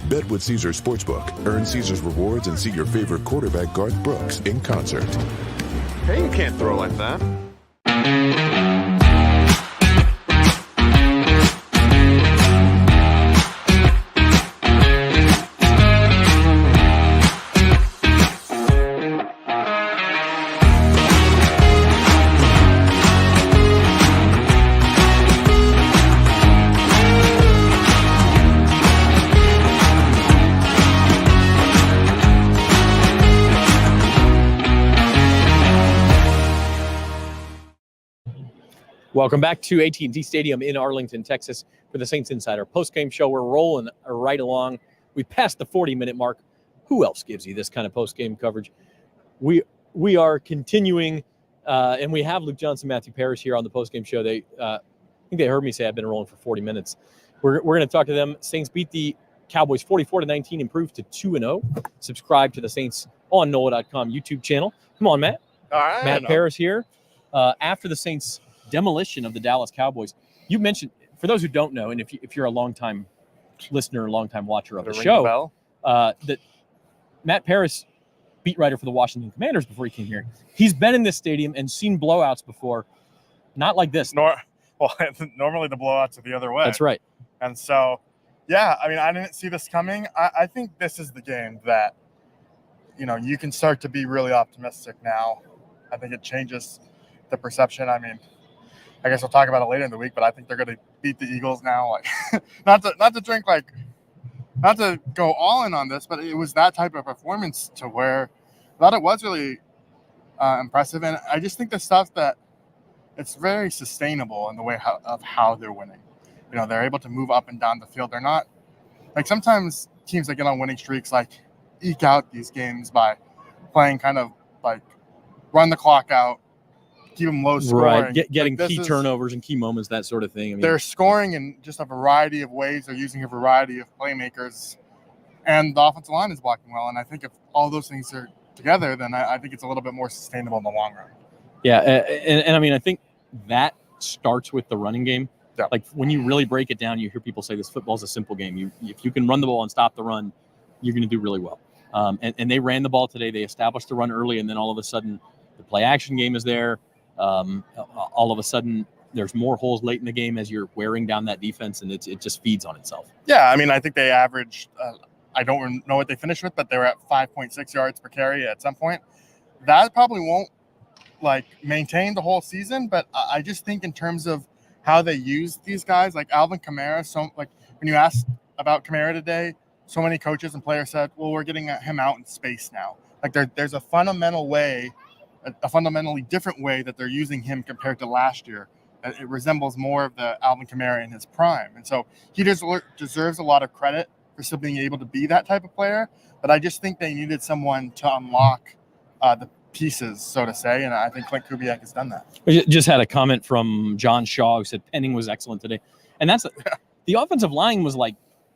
Bet with Caesars Sportsbook. Earn Caesars rewards and see your favorite quarterback Garth Brooks in concert. Hey, you can't throw like that. Welcome back to AT&T Stadium in Arlington, Texas for the Saints Insider postgame show. We're rolling right along. We passed the 40-minute mark. Who else gives you this kind of postgame coverage? We are continuing, and we have Luke Johnson, Matthew Parrish here on the postgame show. I think they heard me say I've been rolling for 40 minutes. We're going to talk to them. Saints beat the Cowboys 44-19, improved to 2-0. Subscribe to the Saints on NOLA.com YouTube channel. Come on, Matt. All right. Matt Parrish here. After the Saints' demolition of the Dallas Cowboys, you mentioned, for those who don't know, and if you're a longtime listener, a longtime watcher of the show, that Matt Parrish, beat writer for the Washington Commanders before he came here, he's been in this stadium and seen blowouts before, not like this. Normally the blowouts are the other way. That's right. And so, yeah, I mean, I didn't see this coming. I think this is the game that, you can start to be really optimistic now. I think it changes the perception. I mean, I guess we'll talk about it later in the week, but I think they're going to beat the Eagles now. Like, not to go all in on this, but it was that type of performance to where I thought it was really impressive. And I just think the stuff that it's very sustainable in the way of how they're winning. They're able to move up and down the field. They're not like sometimes teams that get on winning streaks, like eke out these games by playing kind of like run the clock out, keep them low scoring. Right, getting key turnovers and key moments, that sort of thing. I mean, they're scoring in just a variety of ways. They're using a variety of playmakers, and the offensive line is blocking well. And I think if all those things are together, then I think it's a little bit more sustainable in the long run. Yeah, and I mean, I think that starts with the running game. Yeah. Like when you really break it down, you hear people say this football is a simple game. If you can run the ball and stop the run, you're going to do really well. And they ran the ball today. They established the run early, and then all of a sudden the play action game is there. All of a sudden there's more holes late in the game as you're wearing down that defense, and it just feeds on itself. Yeah, I mean, I think they averaged, I don't know what they finished with, but they were at 5.6 yards per carry at some point. That probably won't maintain the whole season, but I just think in terms of how they use these guys, like Alvin Kamara, when you asked about Kamara today, so many coaches and players said, well, we're getting him out in space now. Like there's a fundamentally different way that they're using him compared to last year. It resembles more of the Alvin Kamara in his prime. And so he deserves a lot of credit for still being able to be that type of player. But I just think they needed someone to unlock the pieces, so to say. And I think Clint Kubiak has done that. We just had a comment from John Shaw who said Penning was excellent today. And that's the offensive line was like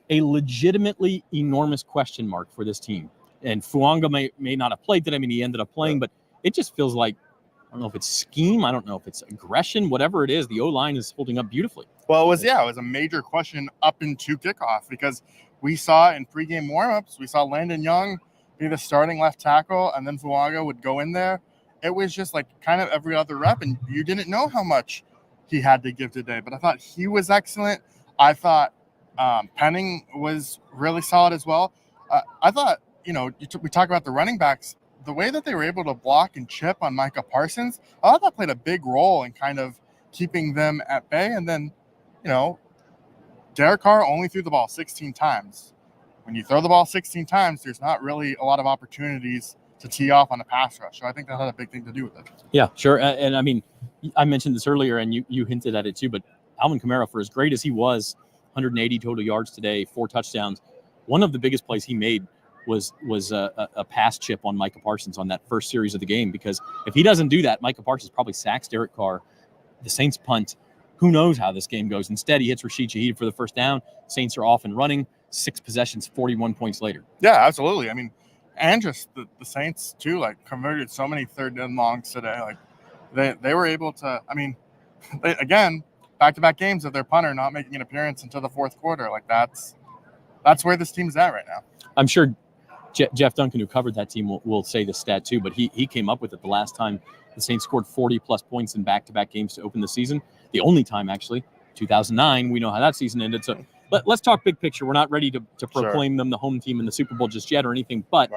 a legitimately enormous question mark for this team. And Fuanga may not have played today. I mean, he ended up playing, but it just feels like, I don't know if it's scheme, I don't know if it's aggression, whatever it is, the O-line is holding up beautifully. Well, it was a major question up into kickoff because we saw in pregame warmups, we saw Landon Young be the starting left tackle, and then Fuanga would go in there. It was just like kind of every other rep, and you didn't know how much he had to give today. But I thought he was excellent. I thought Penning was really solid as well. I thought, we talk about the running backs. The way that they were able to block and chip on Micah Parsons, I thought that played a big role in kind of keeping them at bay. And then, Derek Carr only threw the ball 16 times. When you throw the ball 16 times, there's not really a lot of opportunities to tee off on a pass rush. So I think that had a big thing to do with it. Yeah, sure. And I mean, I mentioned this earlier, and you hinted at it too, but Alvin Kamara, for as great as he was, 180 total yards today, 4 touchdowns. One of the biggest plays he made was a pass chip on Micah Parsons on that first series of the game, because if he doesn't do that, Micah Parsons probably sacks Derek Carr. The Saints punt. Who knows how this game goes? Instead, he hits Rashid Shaheed for the first down. Saints are off and running. 6 possessions, 41 points later. Yeah, absolutely. I mean, and just the Saints too, converted so many third and longs today. They were able to. I mean, again, back-to-back games of their punter not making an appearance until the fourth quarter. That's where this team's at right now. I'm sure Jeff Duncan, who covered that team, will say this stat too, but he came up with it the last time the Saints scored 40-plus points in back-to-back games to open the season. The only time, actually, 2009. We know how that season ended. So let's talk big picture. We're not ready to proclaim them the home team in the Super Bowl just yet or anything, but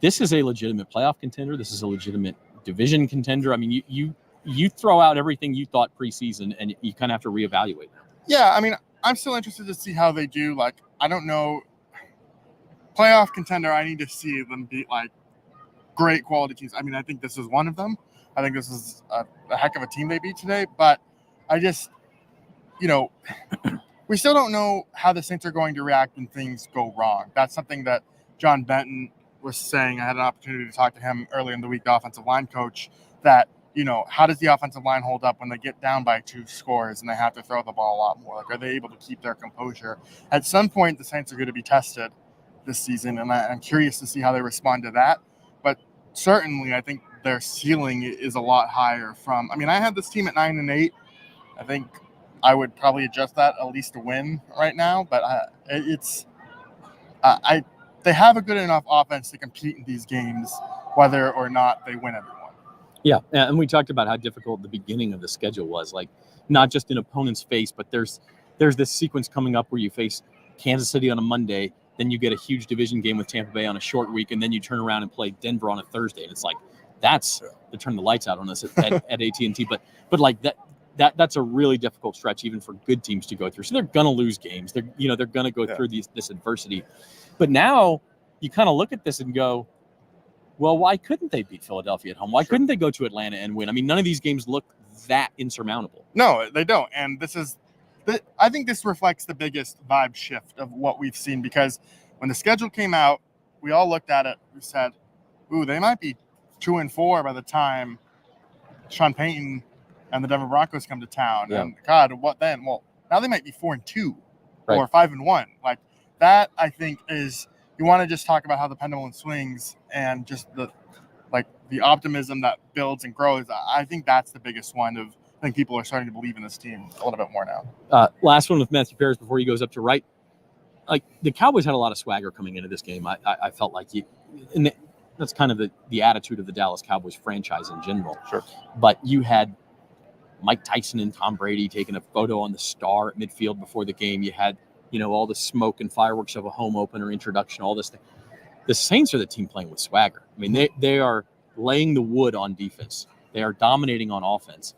this is a legitimate playoff contender. This is a legitimate division contender. I mean, you throw out everything you thought preseason, and you kind of have to reevaluate now. Yeah, I mean, I'm still interested to see how they do. I don't know. Playoff contender, I need to see them beat great quality teams. I mean, I think this is one of them, I think this is a heck of a team they beat today. But I just, we still don't know how the Saints are going to react when things go wrong. That's something that John Benton was saying. I had an opportunity to talk to him earlier in the week, the offensive line coach, that, how does the offensive line hold up when they get down by 2 scores and they have to throw the ball a lot more? Like, are they able to keep their composure? At some point, the Saints are going to be tested this season, and I'm curious to see how they respond to that. But certainly, I think their ceiling is a lot higher I had this team at 9-8. I think I would probably adjust that at least to win right now, but they have a good enough offense to compete in these games, whether or not they win every one. Yeah, and we talked about how difficult the beginning of the schedule was, like not just in opponent's face, but there's this sequence coming up where you face Kansas City on a Monday, then you get a huge division game with Tampa Bay on a short week, and then you turn around and play Denver on a Thursday, and it's like they turn the lights out on us at AT&T, but like that's a really difficult stretch even for good teams to go through. So they're gonna lose games. They're gonna go through this adversity, but now you kind of look at this and go, well, why couldn't they beat Philadelphia at home? Why couldn't they go to Atlanta and win? I mean, none of these games look that insurmountable. No, they don't. And I think this reflects the biggest vibe shift of what we've seen, because when the schedule came out, we all looked at it. We said, ooh, they might be 2-4 by the time Sean Payton and the Denver Broncos come to town. Yeah. And God, what then? Well, now they might be 4-2 right. or 5-1. Like that, I think is, you want to just talk about how the pendulum swings and just the optimism that builds and grows. I think that's the biggest one of, I think people are starting to believe in this team a little bit more now. Last one with Matthew Parrish before he goes up to right. Like the Cowboys had a lot of swagger coming into this game. I felt like that's kind of the attitude of the Dallas Cowboys franchise in general. Sure. But you had Mike Tyson and Tom Brady taking a photo on the star at midfield before the game. You had, all the smoke and fireworks of a home opener introduction, all this thing. The Saints are the team playing with swagger. I mean, they are laying the wood on defense. They are dominating on offense.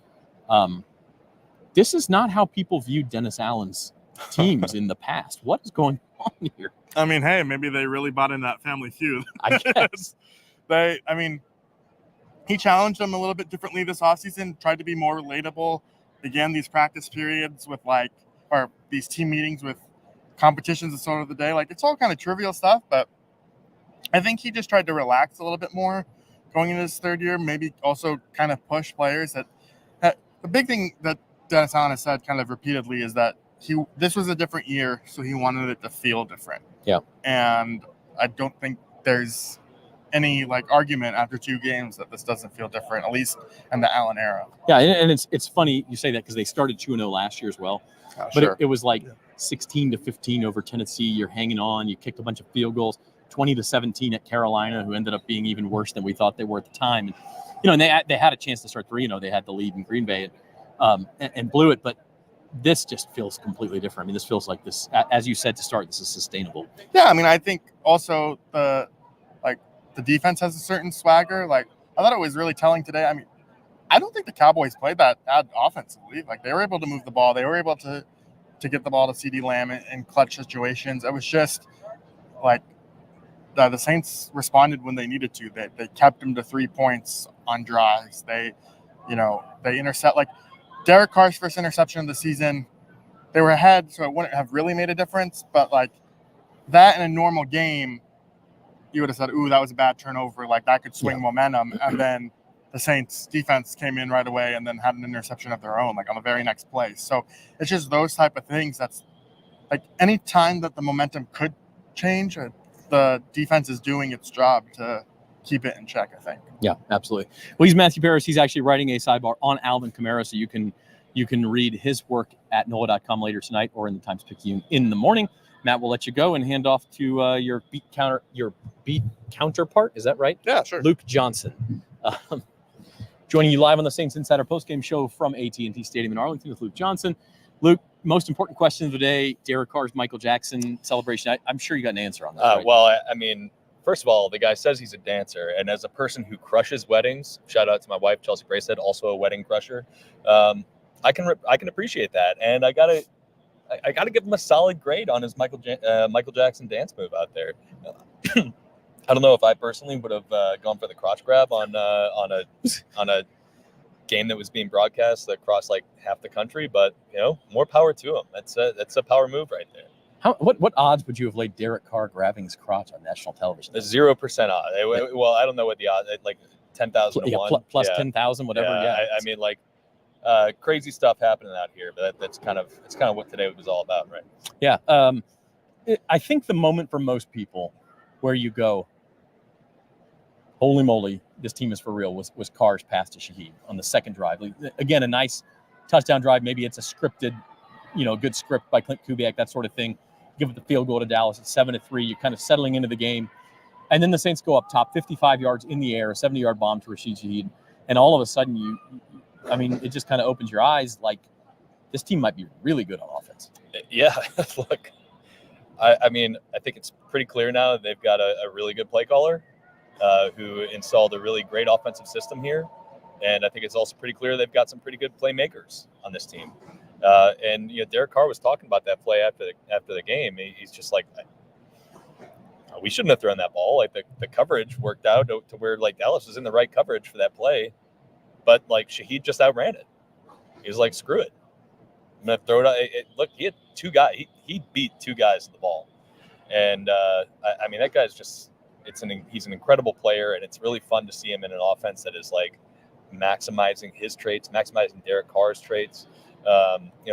This is not how people viewed Dennis Allen's teams in the past. What is going on here? I mean, hey, maybe they really bought in that family feud. I guess. He challenged them a little bit differently this offseason, tried to be more relatable, began these practice periods with or these team meetings with competitions and sort of the day. Like, it's all kind of trivial stuff, but I think he just tried to relax a little bit more going into his third year, maybe also kind of push players. That the big thing that Dennis Allen has said kind of repeatedly is that this was a different year, so he wanted it to feel different. Yeah. And I don't think there's any argument after 2 games that this doesn't feel different, at least in the Allen era. Yeah, and it's funny you say that because they started 2-0 last year as well. But sure. it was 16-15 over Tennessee. You're hanging on. You kicked a bunch of field goals. 20-17 at Carolina, who ended up being even worse than we thought they were at the time. And they had a chance to start 3-0. They had the lead in Green Bay and blew it. But this just feels completely different. I mean, this feels like this, as you said to start, this is sustainable. Yeah, I mean, I think also the defense has a certain swagger. I thought it was really telling today. I mean, I don't think the Cowboys played that bad offensively. They were able to move the ball. They were able to get the ball to CeeDee Lamb in clutch situations. It was just the Saints responded when they needed to. They kept them to 3 points on drives. They intercept. Derek Carr's first interception of the season, they were ahead, so it wouldn't have really made a difference. But that in a normal game, you would have said, ooh, that was a bad turnover. That could swing momentum. And then the Saints defense came in right away and then had an interception of their own, on the very next play. So it's just those type of things. That's any time that the momentum could change, the defense is doing its job to keep it in check, I think. Yeah, absolutely. Well, he's Matthew Parrish. He's actually writing a sidebar on Alvin Kamara, so you can read his work at NOLA.com later tonight or in the Times-Picayune in the morning. Matt, we'll let you go and hand off to your beat counterpart. Is that right? Yeah, sure. Luke Johnson. Joining you live on the Saints Insider postgame show from AT&T Stadium in Arlington with Luke Johnson. Luke, most important question of the day, Derek Carr's Michael Jackson celebration. I'm sure you got an answer on that. Right? Well, I mean, first of all, the guy says he's a dancer. And as a person who crushes weddings, shout out to my wife, Chelsea Braystead, also a wedding crusher. I can appreciate that. And I gotta give him a solid grade on his Michael Jackson dance move out there. I don't know if I personally would have gone for the crotch grab on a game that was being broadcast across like half the country, but more power to him. That's a power move right there. What odds would you have laid Derek Carr grabbing his crotch on national television? 0% odd. Well, I don't know what the odds, like 10,000 to 1. Plus 10,000, whatever. Yeah. I mean, like crazy stuff happening out here, but it's kind of what today was all about, right? Yeah. I think the moment for most people where you go, holy moly, this team is for real, was Carr's pass to Shaheed on the second drive. Again, a nice touchdown drive. Maybe it's a scripted, good script by Clint Kubiak, that sort of thing. Give it the field goal to Dallas at 7-3. You're kind of settling into the game. And then the Saints go up top, 55 yards in the air, a 70-yard bomb to Rashid Shaheed. And all of a sudden, it just kind of opens your eyes like this team might be really good on offense. Yeah, look, I mean, I think it's pretty clear now that they've got a really good play caller who installed a really great offensive system here. And I think it's also pretty clear they've got some pretty good playmakers on this team. And Derek Carr was talking about that play after the game. He's just like, we shouldn't have thrown that ball. Like the coverage worked out to where like Dallas was in the right coverage for that play, but like Shaheed just outran it. He was like, screw it, I'm gonna throw it out. Look, he had two guys. He beat two guys to the ball, and I mean that guy's just he's an incredible player, and it's really fun to see him in an offense that is like maximizing his traits, maximizing Derek Carr's traits.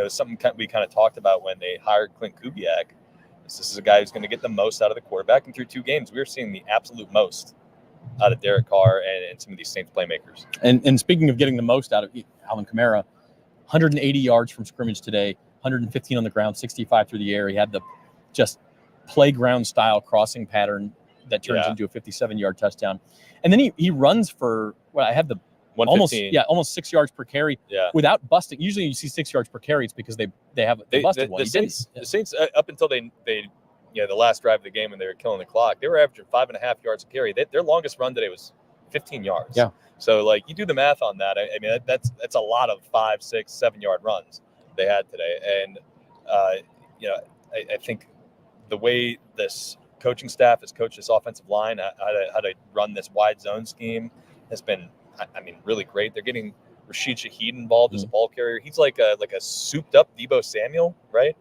Something we kind of talked about when they hired Clint Kubiak. This is a guy who's going to get the most out of the quarterback. And through 2 games, we're seeing the absolute most out of Derek Carr and some of these Saints playmakers. And speaking of getting the most out of Alvin Kamara, 180 yards from scrimmage today, 115 on the ground, 65 through the air. He had the just playground style crossing pattern that turns into a 57-yard touchdown. And then he runs for I have the almost 6 yards per carry without busting. Usually you see 6 yards per carry. It's because they busted one. The Saints up until they the last drive of the game when they were killing the clock, they were averaging 5.5 yards a carry. Their longest run today was 15 yards. Yeah. So like you do the math on that. I mean that's a lot of 5, 6, 7 yard runs they had today. And I think the way this coaching staff has coached this offensive line, how to run this wide zone scheme has been, really great. They're getting Rashid Shaheed involved as a ball carrier. He's like a souped up Deebo Samuel, right?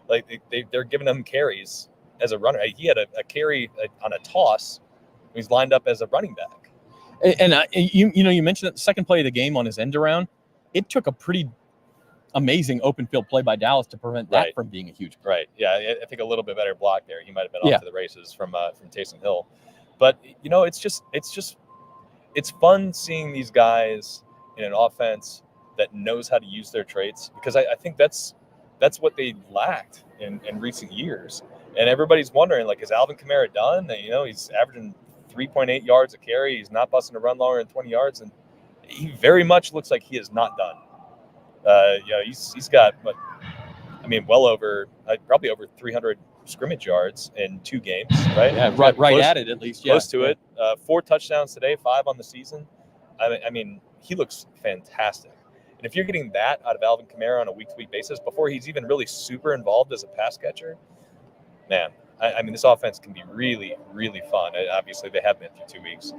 Like they're giving him carries as a runner. He had a carry on a toss. He's lined up as a running back. And you mentioned that the second play of the game on his end around, it took a pretty amazing open field play by Dallas to prevent that from being a huge play. Right. Yeah, I think a little bit better block there. He might have been off to the races from Taysom Hill. But it's fun seeing these guys in an offense that knows how to use their traits, because I think that's what they lacked in recent years. And everybody's wondering, like, is Alvin Kamara done? And, he's averaging 3.8 yards a carry. He's not busting a run longer than 20 yards. And he very much looks like he is not done. He's got, well over, probably over 300 scrimmage yards in 2 games, right? Yeah, right at it at least. Close to it. 4 touchdowns today, 5 on the season. He looks fantastic. And if you're getting that out of Alvin Kamara on a week-to-week basis before he's even really super involved as a pass catcher, man, this offense can be really, really fun. And obviously, they have been through 2 weeks.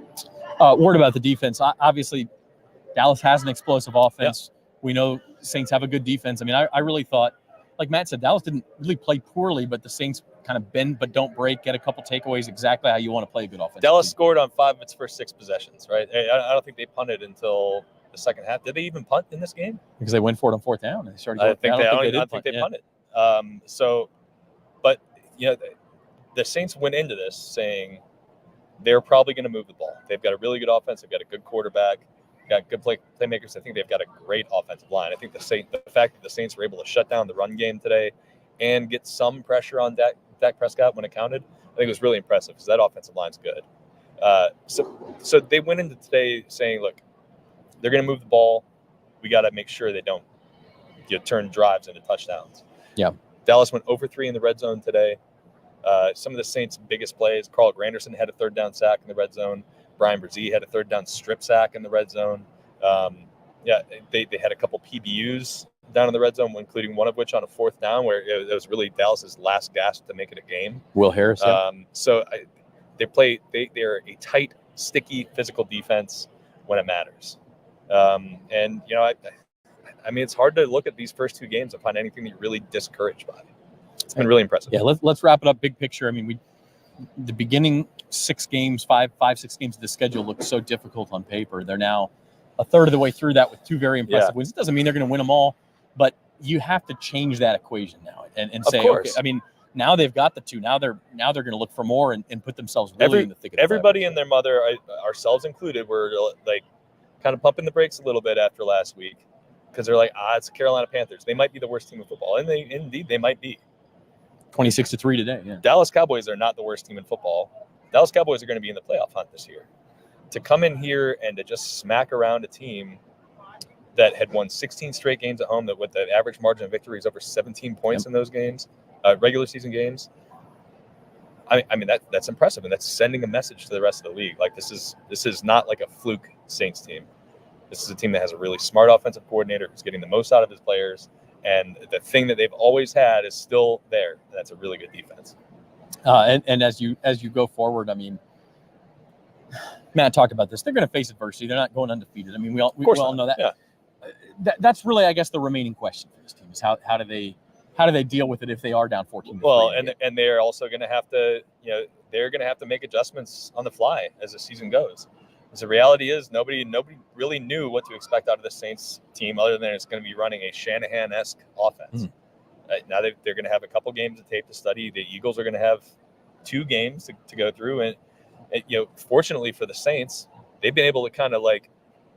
Word about the defense. Obviously, Dallas has an explosive offense. Yeah. We know Saints have a good defense. I really thought, like Matt said, Dallas didn't really play poorly, but the Saints kind of bend but don't break, get a couple takeaways, exactly how you want to play a good offense. Dallas scored on 5 of its first 6 possessions, right? I don't think they punted until the second half. Did they even punt in this game? Because they went for it on 4th down. And they started. I don't think they punted. The Saints went into this saying they're probably going to move the ball. They've got a really good offense. They've got a good quarterback. Got good playmakers. I think they've got a great offensive line. I think the fact that the Saints were able to shut down the run game today and get some pressure on Dak Prescott when it counted, I think it was really impressive because that offensive line's good. So they went into today saying, look, they're going to move the ball. We got to make sure they don't turn drives into touchdowns. Yeah. Dallas went over 3 in the red zone today. Some of the Saints' biggest plays, Carl Granderson had a 3rd down sack in the red zone. Brian Brzee had a 3rd down strip sack in the red zone. They had a couple PBUs down in the red zone, including one of which on a 4th down where it was really Dallas's last gasp to make it a game. Will Harris. Yeah. They're a tight, sticky, physical defense when it matters. And I mean, it's hard to look at these first two games and find anything that you're really discouraged by. It's been really impressive. Yeah, let's wrap it up big picture. I mean, the beginning 6 games of the schedule looked so difficult on paper. They're now a third of the way through that with 2 very impressive wins. It doesn't mean they're going to win them all, but you have to change that equation now and say, okay, I mean, now they've got the 2. Now they're going to look for more and put themselves really in the thick of it. Everybody and their mother, ourselves included, were like kind of pumping the brakes a little bit after last week because they're like, it's the Carolina Panthers. They might be the worst team in football, and they might be. 26-3 today. Yeah. Dallas Cowboys are not the worst team in football. Dallas Cowboys are going to be in the playoff hunt this year. To come in here and to just smack around a team that had won 16 straight games at home, that with the average margin of victory is over 17 points in those games, regular season games. I mean that's impressive, and that's sending a message to the rest of the league. Like this is not like a fluke Saints team. This is a team that has a really smart offensive coordinator who's getting the most out of his players. And the thing that they've always had is still there. And that's a really good defense. And as you go forward, I mean, Matt talked about this. They're going to face adversity. They're not going undefeated. I mean, we all know that. Yeah. That's really, I guess, the remaining question for this team is how do they deal with it if they are down 14? Well, and they're also going to have to, they're going to have to make adjustments on the fly as the season goes. Because the reality is nobody really knew what to expect out of the Saints team other than it's going to be running a Shanahan-esque offense. Now they're going to have a couple games of tape to study. The Eagles are going to have 2 games to go through. And fortunately for the Saints, they've been able to kind of like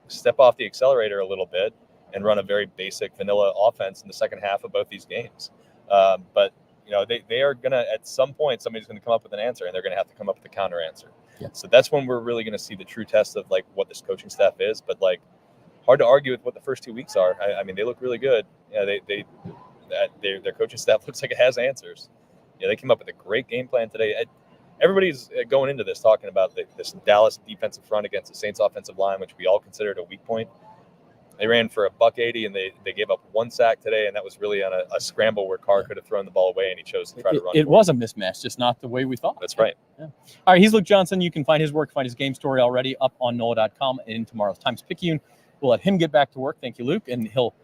step off the accelerator a little bit and run a very basic vanilla offense in the second half of both these games. But they are going to, at some point, somebody's going to come up with an answer, and they're going to have to come up with a counter answer. Yeah. So that's when we're really going to see the true test of like what this coaching staff is. But like, hard to argue with what the first 2 weeks are. I mean, they look really good. Their coaching staff looks like it has answers. They came up with a great game plan today. Everybody's going into this talking about this Dallas defensive front against the Saints offensive line, which we all considered a weak point. They ran for $180, and they gave up 1 sack today, and that was really on a scramble where Carr could have thrown the ball away, and he chose to try to run. It was a mismatch, just not the way we thought. That's right. Yeah. All right, he's Luke Johnson. You can find his work, find his game story already up on NOLA.com and in tomorrow's Times-Picayune. We'll let him get back to work. Thank you, Luke, and he'll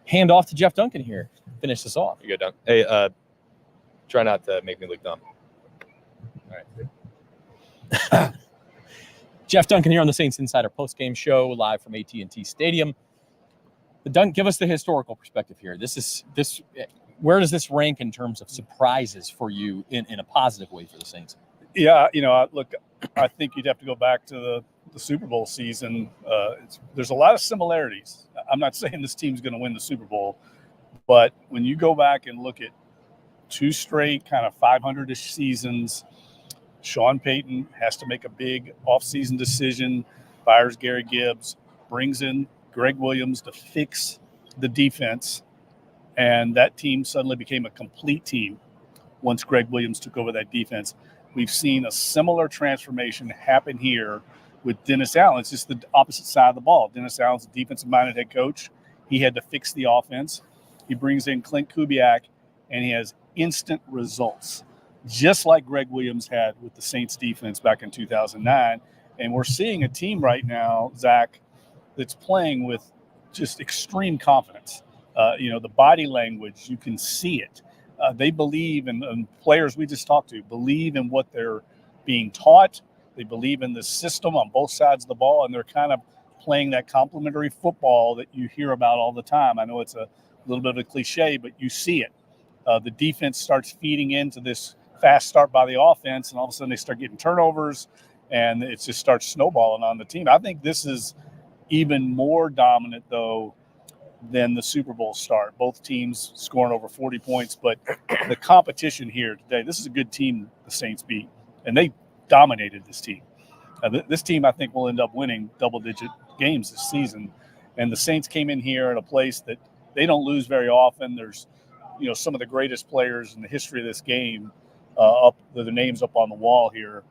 hand off to Jeff Duncan here. Finish this off. You go, Dunk. Hey, try not to make me look dumb. All right. Jeff Duncan here on the Saints Insider Postgame Show, live from AT&T Stadium. Dunk, give us the historical perspective here. Where does this rank in terms of surprises for you in a positive way for the Saints? Yeah, look, I think you'd have to go back to the Super Bowl season. There's a lot of similarities. I'm not saying this team's going to win the Super Bowl, but when you go back and look at 2 straight kind of 500-ish seasons, Sean Payton has to make a big offseason decision, fires Gary Gibbs, brings in Greg Williams to fix the defense, and that team suddenly became a complete team once Greg Williams took over that defense. We've seen a similar transformation happen here with Dennis Allen. It's just the opposite side of the ball. Dennis Allen's a defensive-minded head coach. He had to fix the offense. He brings in Clint Kubiak, and he has instant results, just like Greg Williams had with the Saints defense back in 2009. And we're seeing a team right now, Zach, that's playing with just extreme confidence. The body language, you can see it. They believe, and players we just talked to believe in what they're being taught. They believe in the system on both sides of the ball, and they're kind of playing that complementary football that you hear about all the time. I know it's a little bit of a cliche, but you see it. The defense starts feeding into this fast start by the offense, and all of a sudden they start getting turnovers, and it just starts snowballing on the team. I think this is even more dominant, though, than the Super Bowl start. Both teams scoring over 40 points, but the competition here today, this is a good team the Saints beat, and they dominated this team. This team, I think, will end up winning double-digit games this season, and the Saints came in here at a place that they don't lose very often. There's, some of the greatest players in the history of this game the names up on the wall here.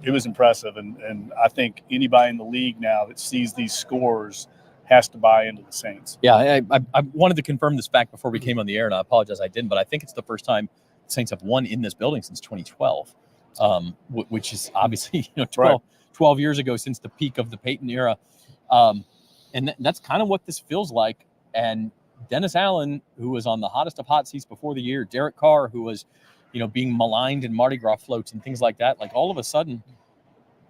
It was impressive, and I think anybody in the league now that sees these scores has to buy into the Saints. Yeah, I wanted to confirm this fact before we came on the air, and I apologize I didn't, but I think it's the first time the Saints have won in this building since 2012, which is obviously 12 years ago since the peak of the Peyton era. And that's kind of what this feels like. And Dennis Allen, who was on the hottest of hot seats before the year, Derek Carr, who was, being maligned in Mardi Gras floats and things like that, like all of a sudden,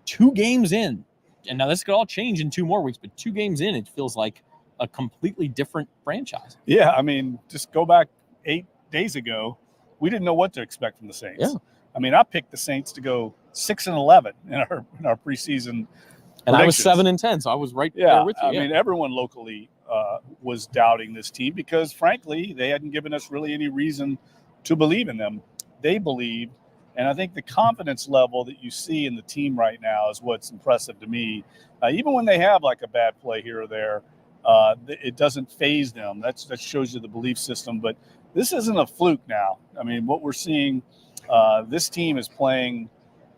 2 games in, and now this could all change in 2 more weeks, but 2 games in, it feels like a completely different franchise. Yeah, I mean, just go back 8 days ago, we didn't know what to expect from the Saints. Yeah. I mean, I picked the Saints to go 6-11 in our preseason. And I was 7-10, so I was right there with you. I mean, everyone locally was doubting this team because, frankly, they hadn't given us really any reason to believe in them. They believed, and I think the confidence level that you see in the team right now is what's impressive to me. Even when they have like a bad play here or there, it doesn't faze them. That shows you the belief system. But this isn't a fluke now. I mean, what we're seeing, this team is playing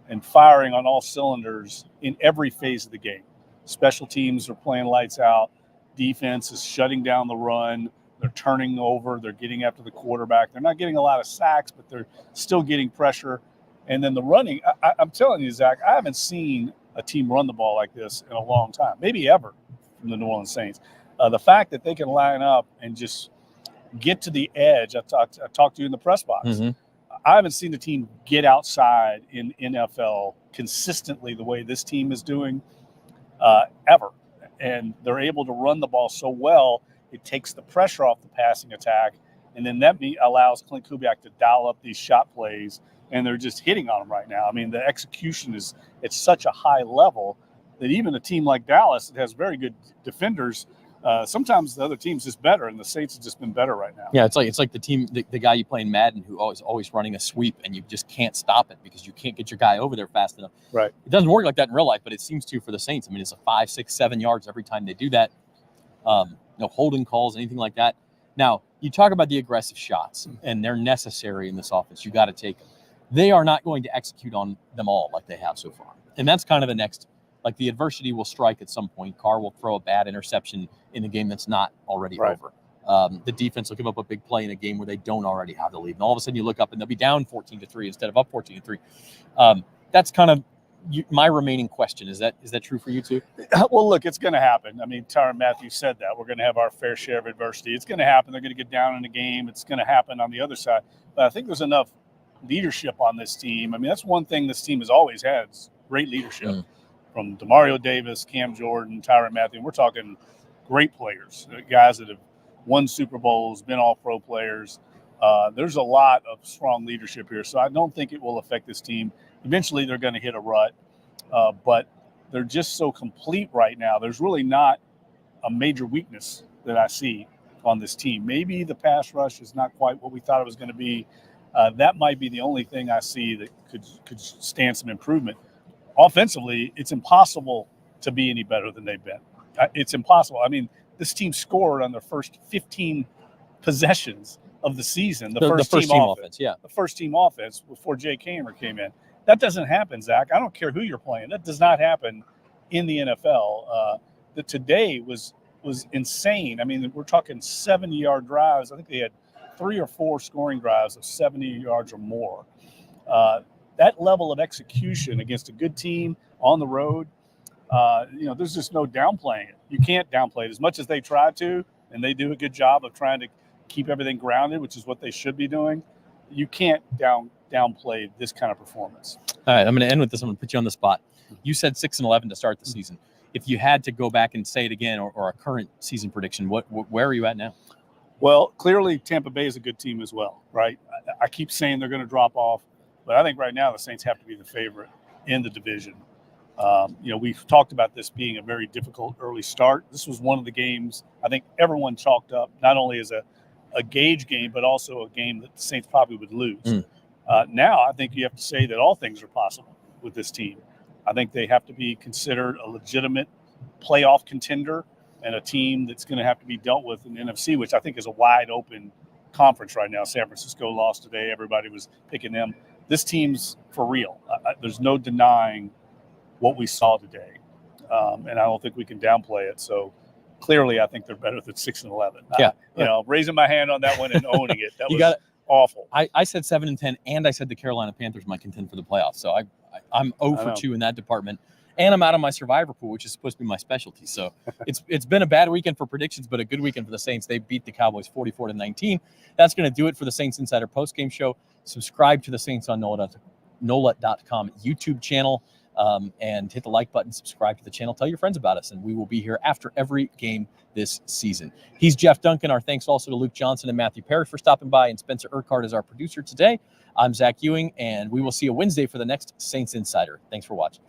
and firing on all cylinders in every phase of the game. Special teams are playing lights out. Defense is shutting down the run. They're turning over. They're getting after the quarterback. They're not getting a lot of sacks, but they're still getting pressure. And then the running, I'm telling you, Zach, I haven't seen a team run the ball like this in a long time, maybe ever, from the New Orleans Saints. The fact that they can line up and just get to the edge, I talked to you in the press box. Mm-hmm. I haven't seen the team get outside in NFL consistently the way this team is doing ever. And they're able to run the ball so well, it takes the pressure off the passing attack. And then that allows Clint Kubiak to dial up these shot plays, and they're just hitting on them right now. I mean, the execution is at such a high level that even a team like Dallas that has very good defenders, sometimes the other team's just better, and the Saints have just been better right now. Yeah, it's like the team, the guy you play in Madden who always running a sweep, and you just can't stop it because you can't get your guy over there fast enough. Right. It doesn't work like that in real life, but it seems to for the Saints. I mean, it's a 5, 6, 7 yards every time they do that. No holding calls, anything like that. Now, you talk about the aggressive shots, and they're necessary in this offense. You got to take them. They are not going to execute on them all like they have so far. And that's kind of the next, like the adversity will strike at some point. Carr will throw a bad interception in a game that's not already over. The defense will give up a big play in a game where they don't already have the lead. And all of a sudden you look up and they'll be down 14-3 instead of up 14-3. That's kind of my remaining question. Is that true for you too? Well, look, it's going to happen. I mean, Tyrann Mathieu said that. We're going to have our fair share of adversity. It's going to happen. They're going to get down in the game. It's going to happen on the other side. But I think there's enough leadership on this team. I mean, that's one thing this team has always had, is great leadership. From Demario Davis, Cam Jordan, Tyrann Mathieu. We're talking great players, guys that have won Super Bowls, been all-pro players. There's a lot of strong leadership here, so I don't think it will affect this team. Eventually, they're going to hit a rut, but they're just so complete right now. There's really not a major weakness that I see on this team. Maybe the pass rush is not quite what we thought it was going to be. That might be the only thing I see that could stand some improvement. Offensively, it's impossible to be any better than they've been. It's impossible. I mean, this team scored on their first 15 possessions of the season. The first team offense, yeah. The first team offense before Jay Kamer came in. That doesn't happen, Zach. I don't care who you're playing. That does not happen in the NFL. Today was insane. I mean, we're talking 70-yard drives. I think they had 3 or 4 scoring drives of 70 yards or more. That level of execution against a good team on the road, there's just no downplaying it. You can't downplay it as much as they try to, and they do a good job of trying to keep everything grounded, which is what they should be doing. You can't downplay this kind of performance. All right, I'm going to end with this. I'm going to put you on the spot. You said 6-11 to start the season. If you had to go back and say it again, or a current season prediction, where are you at now? Well, clearly Tampa Bay is a good team as well, right? I keep saying they're going to drop off, but I think right now the Saints have to be the favorite in the division. We've talked about this being a very difficult early start. This was one of the games I think everyone chalked up not only as a gauge game, but also a game that the Saints probably would lose. Now I think you have to say that all things are possible with this team. I think they have to be considered a legitimate playoff contender and a team that's going to have to be dealt with in the NFC, which I think is a wide open conference right now. San Francisco lost today. Everybody was picking them. This team's for real. There's no denying what we saw today. And I don't think we can downplay it. So clearly I think they're better than 6-11. Yeah. Raising my hand on that one and owning it. That was awful. I said 7-10, and I said the Carolina Panthers might contend for the playoffs. So I'm 0 for 2 in that department. and I'm out of my survivor pool, which is supposed to be my specialty. So it's been a bad weekend for predictions, but a good weekend for the Saints. They beat the Cowboys 44-19. That's going to do it for the Saints Insider postgame show. Subscribe to the Saints on NOLA.com YouTube channel, and hit the like button, subscribe to the channel, tell your friends about us, and we will be here after every game this season. He's Jeff Duncan. Our thanks also to Luke Johnson and Matthew Perry for stopping by, and Spencer Urquhart is our producer today. I'm Zach Ewing, and we will see you Wednesday for the next Saints Insider. Thanks for watching.